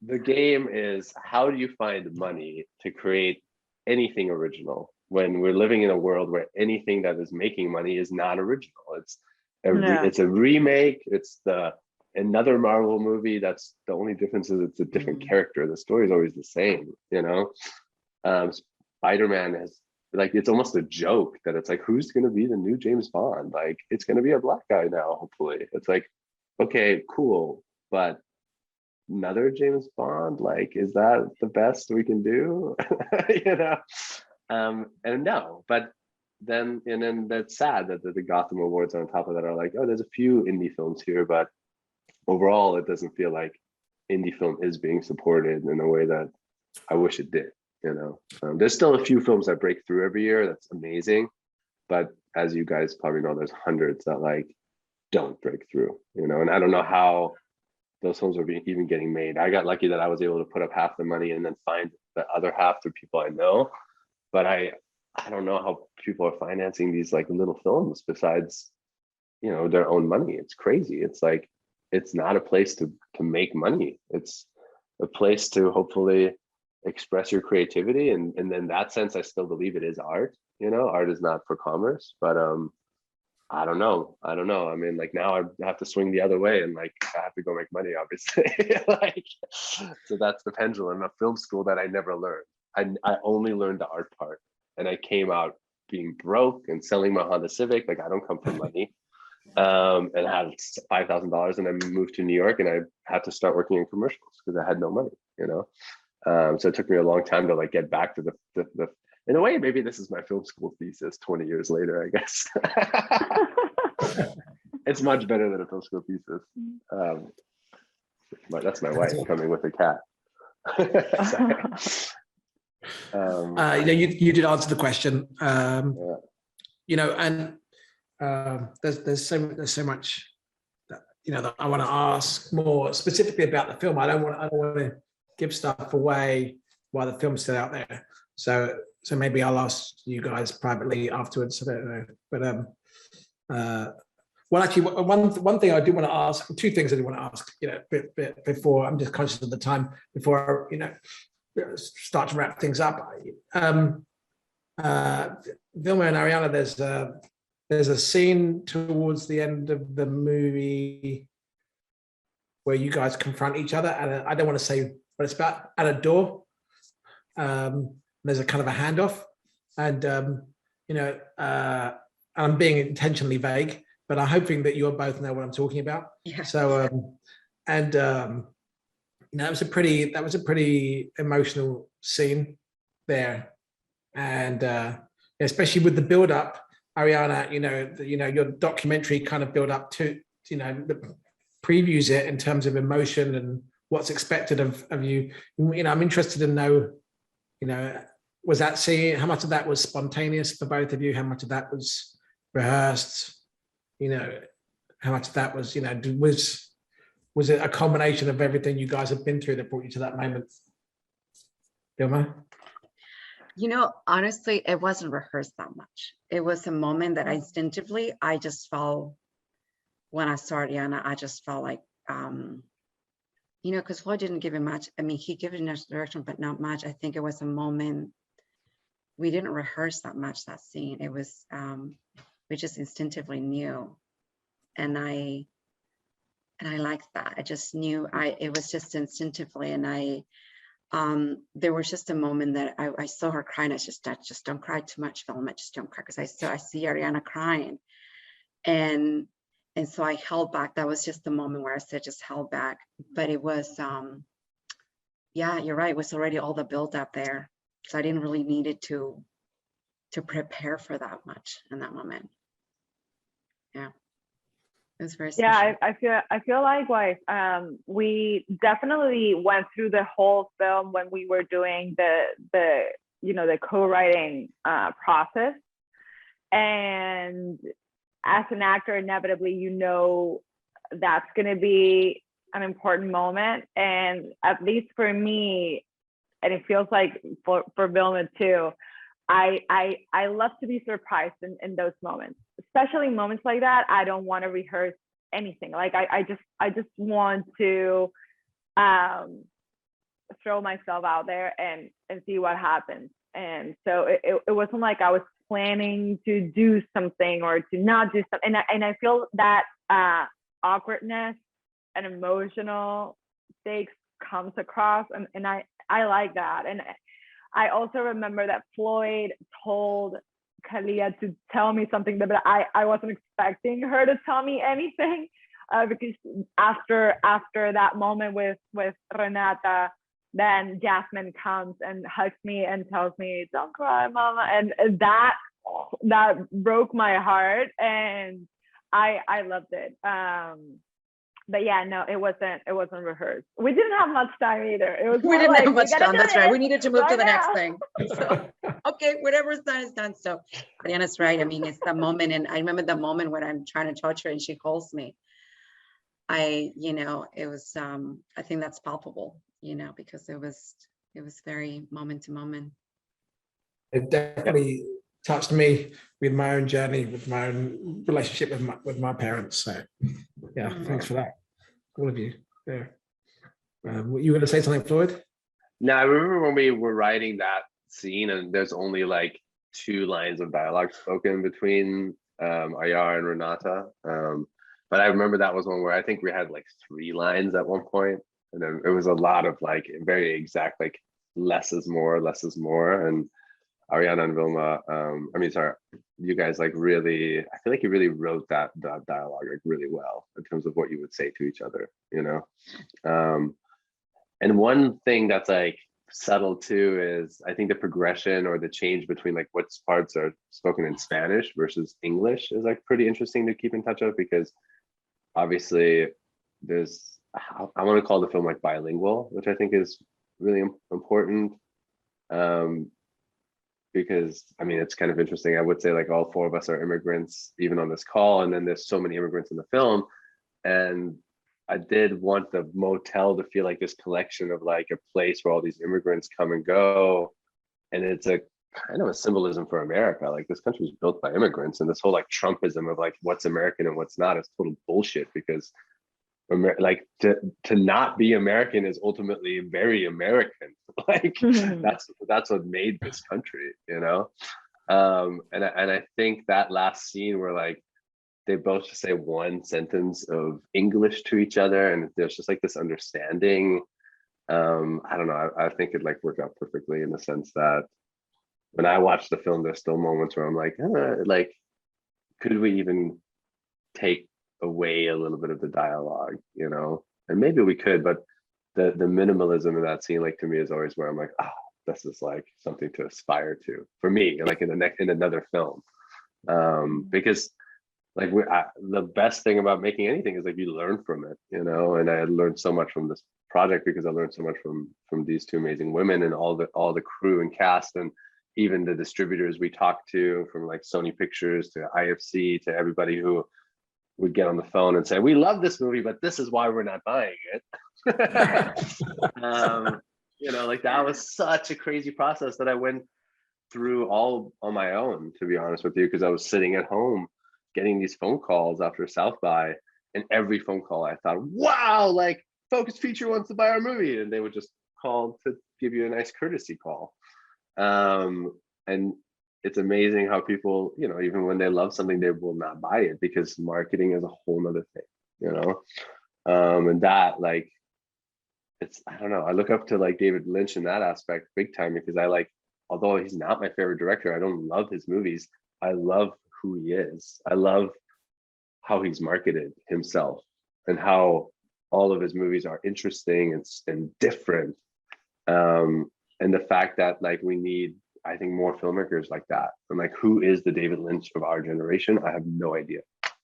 the game is, how do you find money to create anything original when we're living in a world where anything that is making money is not original? It's a remake. It's another Marvel movie. That's the only difference, is it's a different character. The story is always the same, you know? Spider-Man has, like, it's almost a joke that it's like, who's going to be the new James Bond? Like, it's going to be a black guy now, hopefully. It's like, okay, cool, but another James Bond, like, is that the best we can do? You know? And no, but then that's sad that the Gotham Awards on top of that are like, oh, there's a few indie films here, but overall it doesn't feel like indie film is being supported in a way that I wish it did, you know? There's still a few films that break through every year. That's amazing. But as you guys probably know, there's hundreds that like don't break through, you know? And I don't know how those films are even getting made. I got lucky that I was able to put up half the money and then find the other half through people I know. But I don't know how people are financing these like little films besides, you know, their own money. It's crazy. It's like, it's not a place to make money. It's a place to hopefully express your creativity. And in that sense, I still believe it is art. You know, art is not for commerce, but I don't know. I mean, like, now I have to swing the other way, and like, I have to go make money, obviously. Like, so that's the pendulum of film school that I never learned. I only learned the art part, and I came out being broke and selling my Honda Civic. Like, I don't come from money. And I had $5,000, and I moved to New York, and I had to start working in commercials because I had no money, you know? So it took me a long time to like get back to the in a way, maybe this is my film school thesis 20 years later, I guess. It's much better than a film school thesis. That's my wife coming with a cat. You know, you did answer the question. You know, and there's so much that, you know, that I want to ask more specifically about the film. I don't want to give stuff away while the film's still out there. So maybe I'll ask you guys privately afterwards. I don't know, but well, actually, one thing I do want to ask, two things I do want to ask, you know, before, I'm just conscious of the time, before, you know, start to wrap things up. Vilma and Ariana, there's a scene towards the end of the movie where you guys confront each other, and I don't want to say what it's about, at a door. There's a kind of a handoff, and you know, I'm being intentionally vague, but I'm hoping that you both know what I'm talking about. Yeah. So, and you know, that was a pretty emotional scene there, and especially with the build up, Ariana. You know, your documentary kind of build up to, you know, previews it in terms of emotion and what's expected of you. You know, I'm interested to know, you know, was that scene, how much of that was spontaneous for both of you? How much of that was rehearsed? You know, how much of that was, you know, was it a combination of everything you guys have been through that brought you to that moment? Vilma? You know, honestly, it wasn't rehearsed that much. It was a moment that instinctively, I just felt, when I saw Ariana, I just felt like, you know, because Floyd didn't give it much. I mean, he gave it enough direction, but not much. I think it was a moment, we didn't rehearse that much, that scene. It was, we just instinctively knew. And I liked that. I just knew it was just instinctively. And there was just a moment that I saw her crying. I just don't cry too much, Vilma, just don't cry. Cause I see Ariana crying. And so I held back. That was just the moment where I said, just held back. But it was, yeah, you're right. It was already all the build up there. So I didn't really need it to prepare for that much in that moment. Yeah. It was very special. Yeah, I feel likewise. We definitely went through the whole film when we were doing the co-writing process. And as an actor, inevitably, that's going to be an important moment. And at least for me, and it feels like for Vilma too, I love to be surprised in those moments, especially moments like that. I don't want to rehearse anything. Like I just want to throw myself out there and see what happens. And so it wasn't like I was planning to do something or to not do something. And I feel that awkwardness and emotional stakes comes across, and I like that. And I also remember that Floyd told Kalia to tell me something, but I wasn't expecting her to tell me anything, because after that moment with Renata, then Jasmine comes and hugs me and tells me, "Don't cry, Mama," and that broke my heart, and I loved it. But yeah, no, it wasn't rehearsed. We didn't have much time either. It was we didn't like, have much time. That's right. We needed to move to the next now. thing. So, okay, whatever's done is done. So Ariana's right. I mean, it's the moment, and I remember the moment when I'm trying to touch her and she holds me. It was, I think that's palpable, because it was very moment to moment. It definitely touched me with my own journey, with my own relationship with my parents. So yeah, thanks for that, all of you. Yeah. You were going to say something, Floyd? No, I remember when we were writing that scene and there's only like 2 lines of dialogue spoken between Ayar and Renata. But I remember that was one where I think we had like 3 lines at one point, and then it was a lot of like very exact, like less is more. And Ariana and Vilma, you guys like really, I feel like you really wrote that dialogue like really well in terms of what you would say to each other, and one thing that's like subtle too is I think the progression or the change between like what parts are spoken in Spanish versus English is like pretty interesting to keep in touch of, because obviously I want to call the film like bilingual, which I think is really important. Because I mean, it's kind of interesting. I would say like all 4 of us are immigrants, even on this call, and then there's so many immigrants in the film. And I did want the motel to feel like this collection of like a place where all these immigrants come and go. And it's a kind of a symbolism for America. Like this country was built by immigrants, and this whole like Trumpism of like what's American and what's not is total bullshit, because like to not be American is ultimately very American. Like that's what made this country, and I think that last scene where like they both just say one sentence of English to each other, and there's just like this understanding. I don't know. I think it like worked out perfectly in the sense that when I watch the film, there's still moments where I'm like, could we even take away a little bit of the dialogue, and maybe we could, but the minimalism in that scene, like to me, is always where I'm like, this is like something to aspire to for me, like in another film, because like the best thing about making anything is like you learn from it, and I learned so much from this project because I learned so much from these 2 amazing women and all the crew and cast, and even the distributors we talked to, from like Sony Pictures to IFC to everybody who would get on the phone and say, "We love this movie, but this is why we're not buying it." Like that was such a crazy process that I went through all on my own, to be honest with you, because I was sitting at home getting these phone calls after South by, and every phone call I thought, wow, like Focus Feature wants to buy our movie, and they would just call to give you a nice courtesy call. And it's amazing how people, you know, even when they love something, they will not buy it because marketing is a whole nother thing, you know. And that, like, it's, I don't know, I look up to like David Lynch in that aspect big time, because I like, although he's not my favorite director, I don't love his movies, I love who he is. I love how he's marketed himself and how all of his movies are interesting and different. And the fact that like we need, I think, more filmmakers like that. And like, who is the David Lynch of our generation? I have no idea.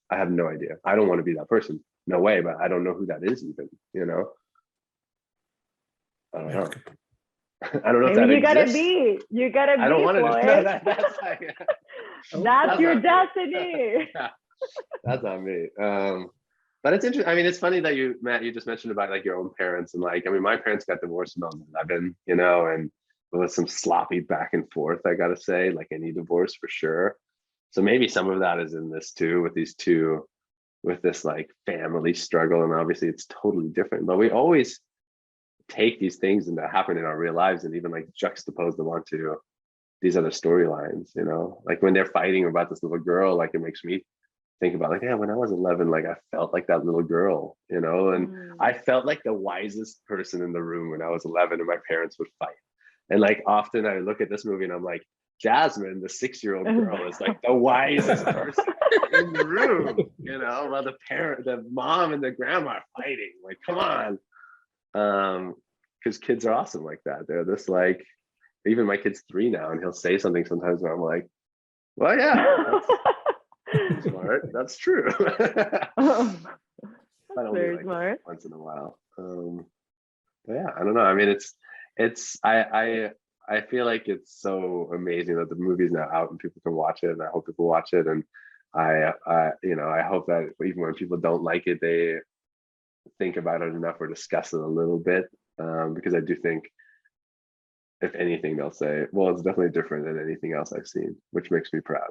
I have no idea. I don't want to be that person. No way, but I don't know who that is even, you know? I don't know. I don't know if that you exists. You gotta be. I don't want to. Floyd. That's like, that's your destiny. That's not me. But it's interesting. I mean, it's funny that Matt, you just mentioned about like your own parents, and like, I mean, my parents got divorced when I was 11, you know, and there was some sloppy back and forth, I gotta say, like any divorce for sure. So maybe some of that is in this too, with these two, with this like family struggle, and obviously it's totally different. But we always take these things that happen in our real lives and even like juxtapose them onto these other storylines, you know, like when they're fighting about this little girl, like it makes me think about like, yeah, when I was 11, like I felt like that little girl, you know, and I felt like the wisest person in the room when I was 11, and my parents would fight. And like often I look at this movie and I'm like, Jasmine, the 6-year-old girl, is like the wisest person in the room, you know, while the mom and the grandma are fighting. Like, come on. Because kids are awesome like that. They're just like, even my kid's 3 now, and he'll say something sometimes where I'm like, well, yeah, that's smart. That's true. That's very smart. Once in a while. But yeah, I don't know. I mean, I feel like it's so amazing that the movie's now out and people can watch it, and I hope people watch it. And I you know, I hope that even when people don't like it, they think about it enough or discuss it a little bit, because I do think, if anything, they'll say, well, it's definitely different than anything else I've seen, which makes me proud.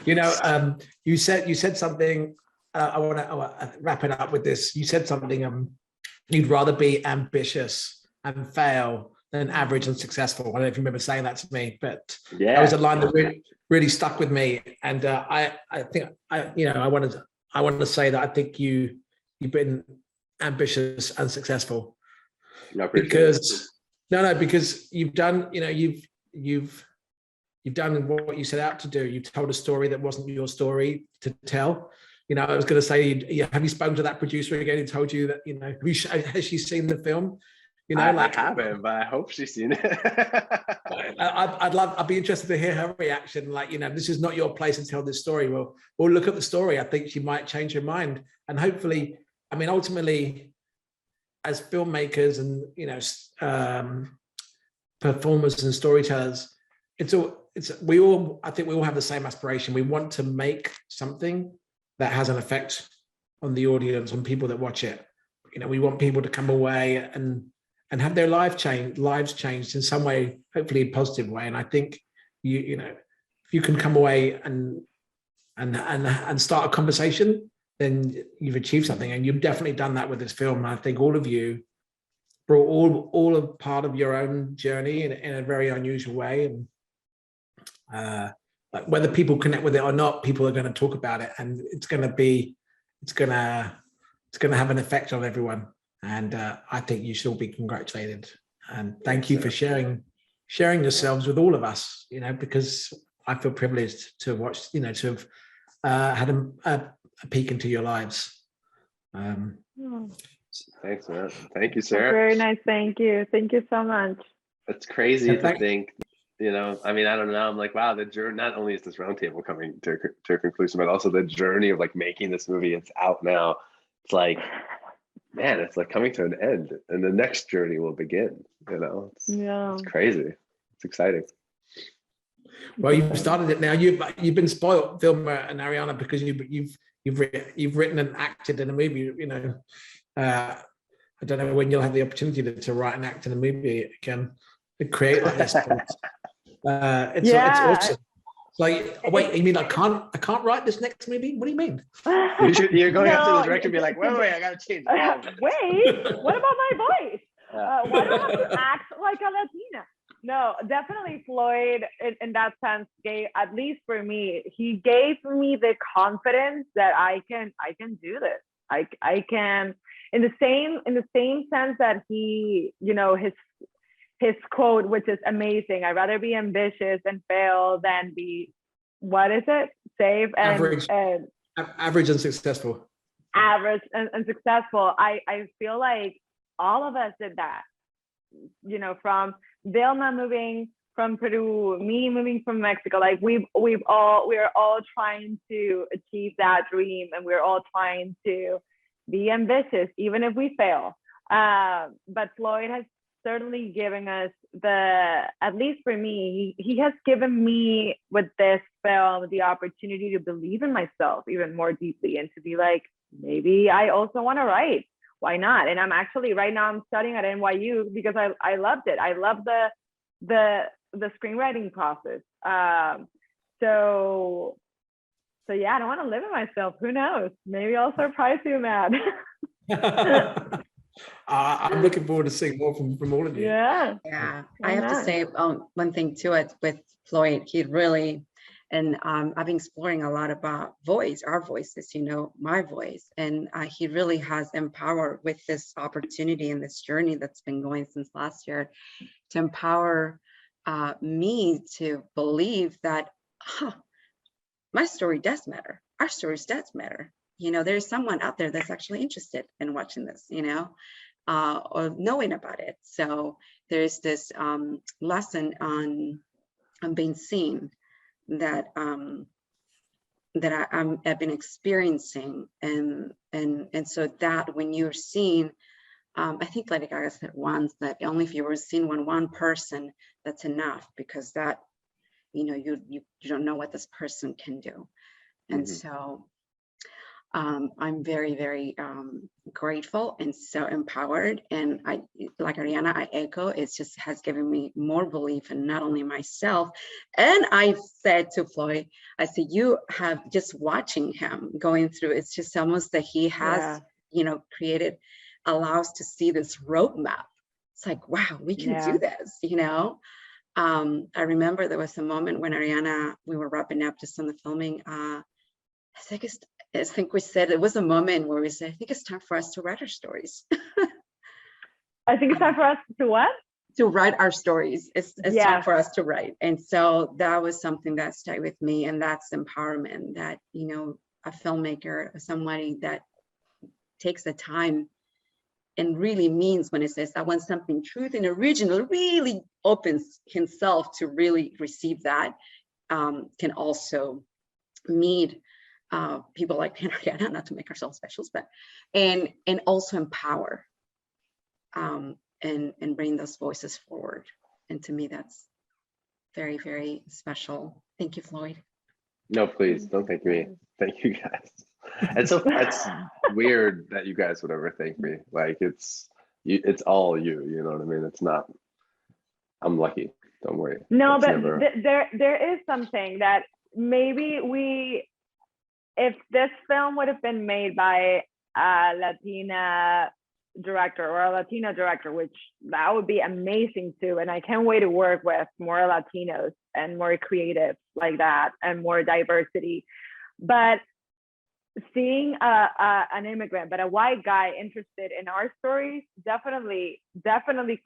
You know, you said something, I want to wrap it up with this. You said something, you'd rather be ambitious and fail than average and successful. I don't know if you remember saying that to me, but yeah, that was a line that really stuck with me. And I think I wanted to say that I think you've been ambitious and successful, because you've done, you know, you've done what you set out to do. You've told a story that wasn't your story to tell. You know, I was going to say, have you spoken to that producer again who told you that, you know, has she seen the film? You know, I haven't, but I hope she's seen it. I'd be interested to hear her reaction. Like, you know, this is not your place to tell this story. We'll look at the story. I think she might change her mind. And hopefully, I mean, ultimately, as filmmakers and, you know, performers and storytellers, I think we all have the same aspiration. We want to make something that has an effect on the audience, on people that watch it. You know, we want people to come away and have their lives changed in some way, hopefully a positive way. And I think you know, if you can come away and start a conversation, then you've achieved something. And you've definitely done that with this film. And I think all of you brought all a part of your own journey in a very unusual way. And like whether people connect with it or not, people are going to talk about it, and it's going to have an effect on everyone. And I think you should all be congratulated. And thank you for sharing yourselves with all of us, you know, because I feel privileged to watch, you know, to have had a peek into your lives. Thanks, man. Thank you, sir. Very nice. Thank you. Thank you so much. It's crazy to think, you know, I mean, I don't know. I'm like, wow, the journey, not only is this roundtable coming to a conclusion, but also the journey of like making this movie. It's out now. It's like, man, it's like coming to an end, and the next journey will begin, you know. It's crazy. It's exciting. Well, you've started it now. You've been spoiled, Vilma and Ariana, because you've written and acted in a movie. You know, I don't know when you'll have the opportunity to write and act in a movie again, to create like this. It's awesome. Like, wait, you mean I can't write this next movie? What do you mean? You're going up to the director and be like, wait, I gotta change. Wait, what about my voice? Why do I have to act like a Latina? No, definitely Floyd in that sense gave, at least for me, he gave me the confidence that I can do this. I can, in the same sense that he, you know, his quote, which is amazing. I'd rather be ambitious and fail than be, what is it? Safe and average and successful. Average and successful. I feel like all of us did that. You know, from Vilma moving from Peru, me moving from Mexico, like we're all trying to achieve that dream, and we're all trying to be ambitious, even if we fail. But Floyd has certainly given us at least for me, he has given me with this film the opportunity to believe in myself even more deeply, and to be like, maybe I also want to write. Why not? And I'm actually right now I'm studying at NYU because I loved it. I love the screenwriting process. So yeah, I don't want to limit myself. Who knows? Maybe I'll surprise you, Matt. I'm looking forward to seeing more from all of you. Yeah. I have to say one thing to it with Floyd. He really, and I've been exploring a lot about our voices, you know, my voice. And he really has empowered with this opportunity and this journey that's been going since last year to empower me to believe that my story does matter. Our stories does matter. You know, there's someone out there that's actually interested in watching this, you know, or knowing about it. So there's this lesson on being seen that I've been experiencing, and so that when you're seen, I think Lady Gaga said once that only if you were seen one person, that's enough, because that, you know, you don't know what this person can do. And so I'm very, very grateful and so empowered. And I, like Ariana, I echo, it just has given me more belief in not only myself. And I said to Floyd, I said, you have just watching him going through, it's just almost that he has, you know, allows to see this roadmap. It's like, wow, we can do this, you know? I remember there was a moment when Ariana, we were wrapping up just on the filming. I think we said it was a moment where we said, I think it's time for us to write our stories. I think it's time for us to what? To write our stories. It's time for us to write. And so that was something that stayed with me, and that's empowerment, that, you know, a filmmaker, somebody that takes the time and really means when it says, I want something truth and original, really opens himself to really receive that, can also meet people like Ariana, not to make ourselves specials, but and also empower and bring those voices forward. And to me, that's very, very special. Thank you, Floyd. No, please don't thank me. Thank you guys. And so it's weird that you guys would ever thank me. Like it's all you know what I mean? It's not, I'm lucky. Don't worry. No, but there is something that maybe if this film would have been made by a Latina director or a Latino director, which that would be amazing too. And I can't wait to work with more Latinos and more creatives like that and more diversity. But seeing an immigrant, but a white guy interested in our stories definitely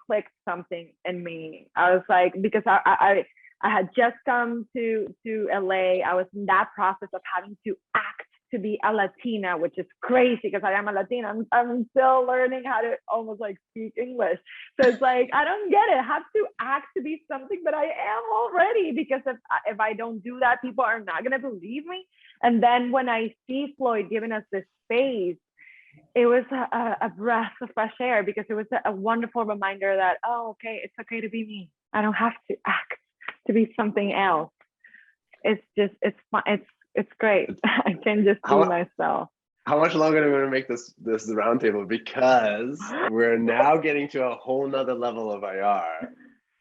clicked something in me. I was like, because I had just come to LA. I was in that process of having to act to be a Latina, which is crazy because I am a Latina. I'm still learning how to almost like speak English. So it's like, I don't get it. I have to act to be something that I am already, because if I don't do that, people are not going to believe me. And then when I see Floyd giving us this space, it was a breath of fresh air, because it was a wonderful reminder that, oh, okay, it's okay to be me. I don't have to act to be something else. It's just, it's fun. It's great. I can just be myself. How much longer are we going to make this roundtable? Because we're now getting to a whole nother level of Ayar,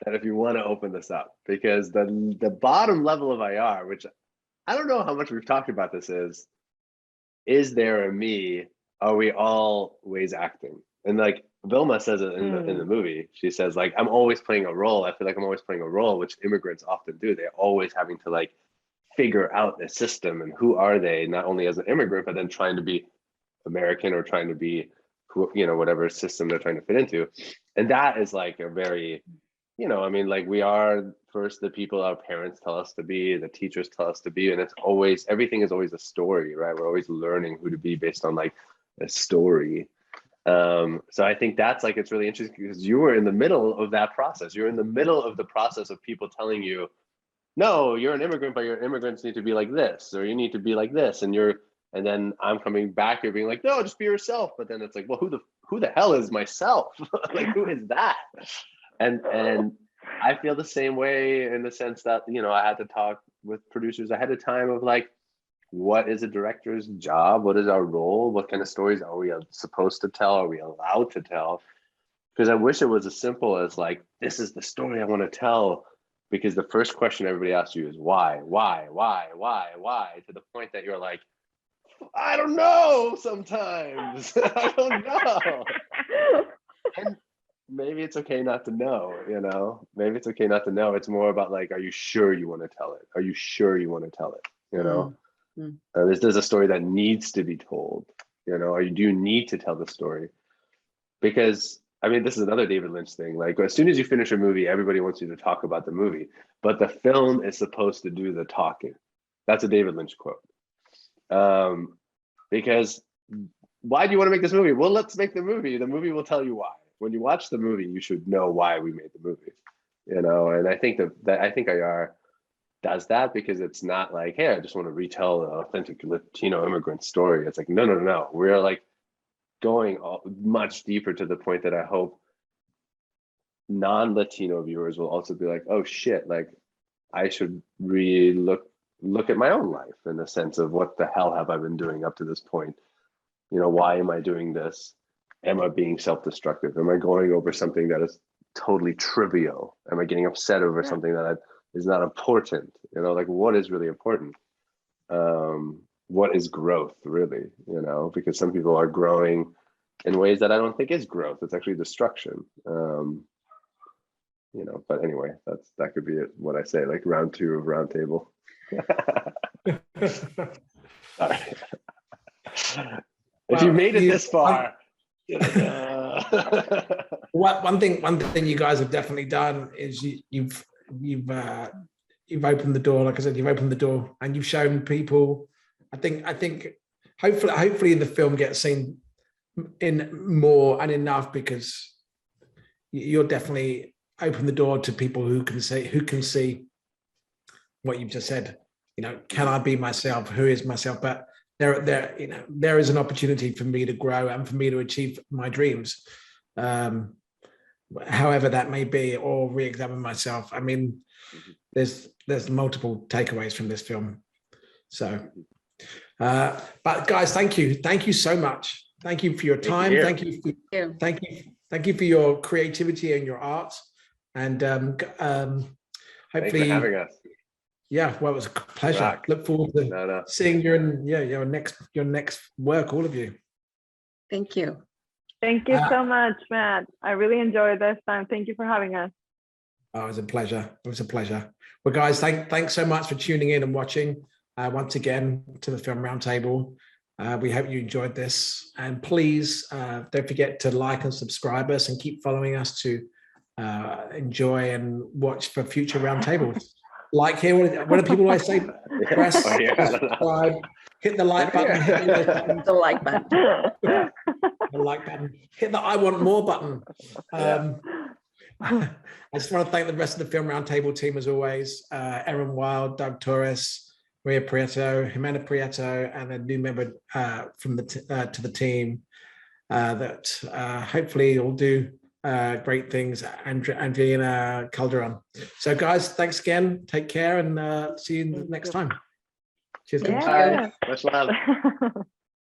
that if you want to open this up, because the bottom level of Ayar, which I don't know how much we've talked about this, is there a me? Are we always acting? And like, Vilma says it in the movie. She says, like, I'm always playing a role. I feel like I'm always playing a role, which immigrants often do. They're always having to like figure out the system and who are they, not only as an immigrant, but then trying to be American or trying to be, you know, whatever system they're trying to fit into. And that is like a very, you know, I mean, like we are first the people our parents tell us to be, the teachers tell us to be, and it's always, everything is always a story, right? We're always learning who to be based on like a story. So I think that's like, it's really interesting because you were in the middle of that process. You're in the middle of the process of people telling you, no, you're an immigrant, but your immigrants need to be like this, or you need to be like this. And then I'm coming back here being like, no, just be yourself. But then it's like, well, who the hell is myself? Like, who is that? And I feel the same way in the sense that, you know, I had to talk with producers ahead of time of like, what is a director's job? What is our role? What kind of stories are we supposed to tell? Are we allowed to tell? Because I wish it was as simple as like, this is the story I want to tell. Because the first question everybody asks you is why, to the point that you're like, I don't know sometimes. I don't know. And maybe it's okay not to know, you know? Maybe it's okay not to know. It's more about like, are you sure you want to tell it? Are you sure you want to tell it? You know? There's a story that needs to be told, you know, or do you need to tell the story? Because, I mean, this is another David Lynch thing. Like, as soon as you finish a movie, everybody wants you to talk about the movie, but the film is supposed to do the talking. That's a David Lynch quote. Because why do you want to make this movie? Well, let's make the movie. The movie will tell you why. When you watch the movie, you should know why we made the movie, you know? And I think that I think Ayar does that because it's not like, hey, I just want to retell an authentic Latino immigrant story. It's like, no. We're like going much deeper to the point that I hope non-Latino viewers will also be like, oh shit, like I should really look at my own life in the sense of what the hell have I been doing up to this point? You know, why am I doing this? Am I being self-destructive? Am I going over something that is totally trivial? Am I getting upset over something that is not important? You know, like what is really important? What is growth really, you know, because some people are growing in ways that I don't think is growth. It's actually destruction. You know, but anyway, that could be it, what I say, like round 2 of Roundtable. All right. If you made it this far. One thing you guys have definitely done is you've opened the door. Like I said, you've opened the door and you've shown people. I think hopefully the film gets seen in more and enough because you're definitely open the door to people who can see what you've just said. You know, can I be myself? Who is myself? But there is an opportunity for me to grow and for me to achieve my dreams, however that may be, or re-examine myself. I mean, there's multiple takeaways from this film. So, but guys, thank you so much. Thank you for your time. Thank you for your creativity and your art. And hopefully, thanks for having us. Yeah, well, it was a pleasure. Look forward to seeing your next work, all of you. Thank you. Thank you so much, Matt. I really enjoyed this time. Thank you for having us. Oh, it was a pleasure. It was a pleasure. Well, guys, thanks so much for tuning in and watching once again to the Film Roundtable. We hope you enjoyed this. And please don't forget to like and subscribe us and keep following us to enjoy and watch for future roundtables. Like here, what do people always say? Press, subscribe, hit the like button, hit the like button. The like button, hit the I want more button. I just want to thank the rest of the Film Roundtable team as always. Erin Wild, Doug Torres, Maria Prieto, Jimena Prieto, and a new member from to the team that hopefully will do great things, Angelina Calderon. So guys, thanks again. Take care and see you next time. Cheers. Bye. Much love.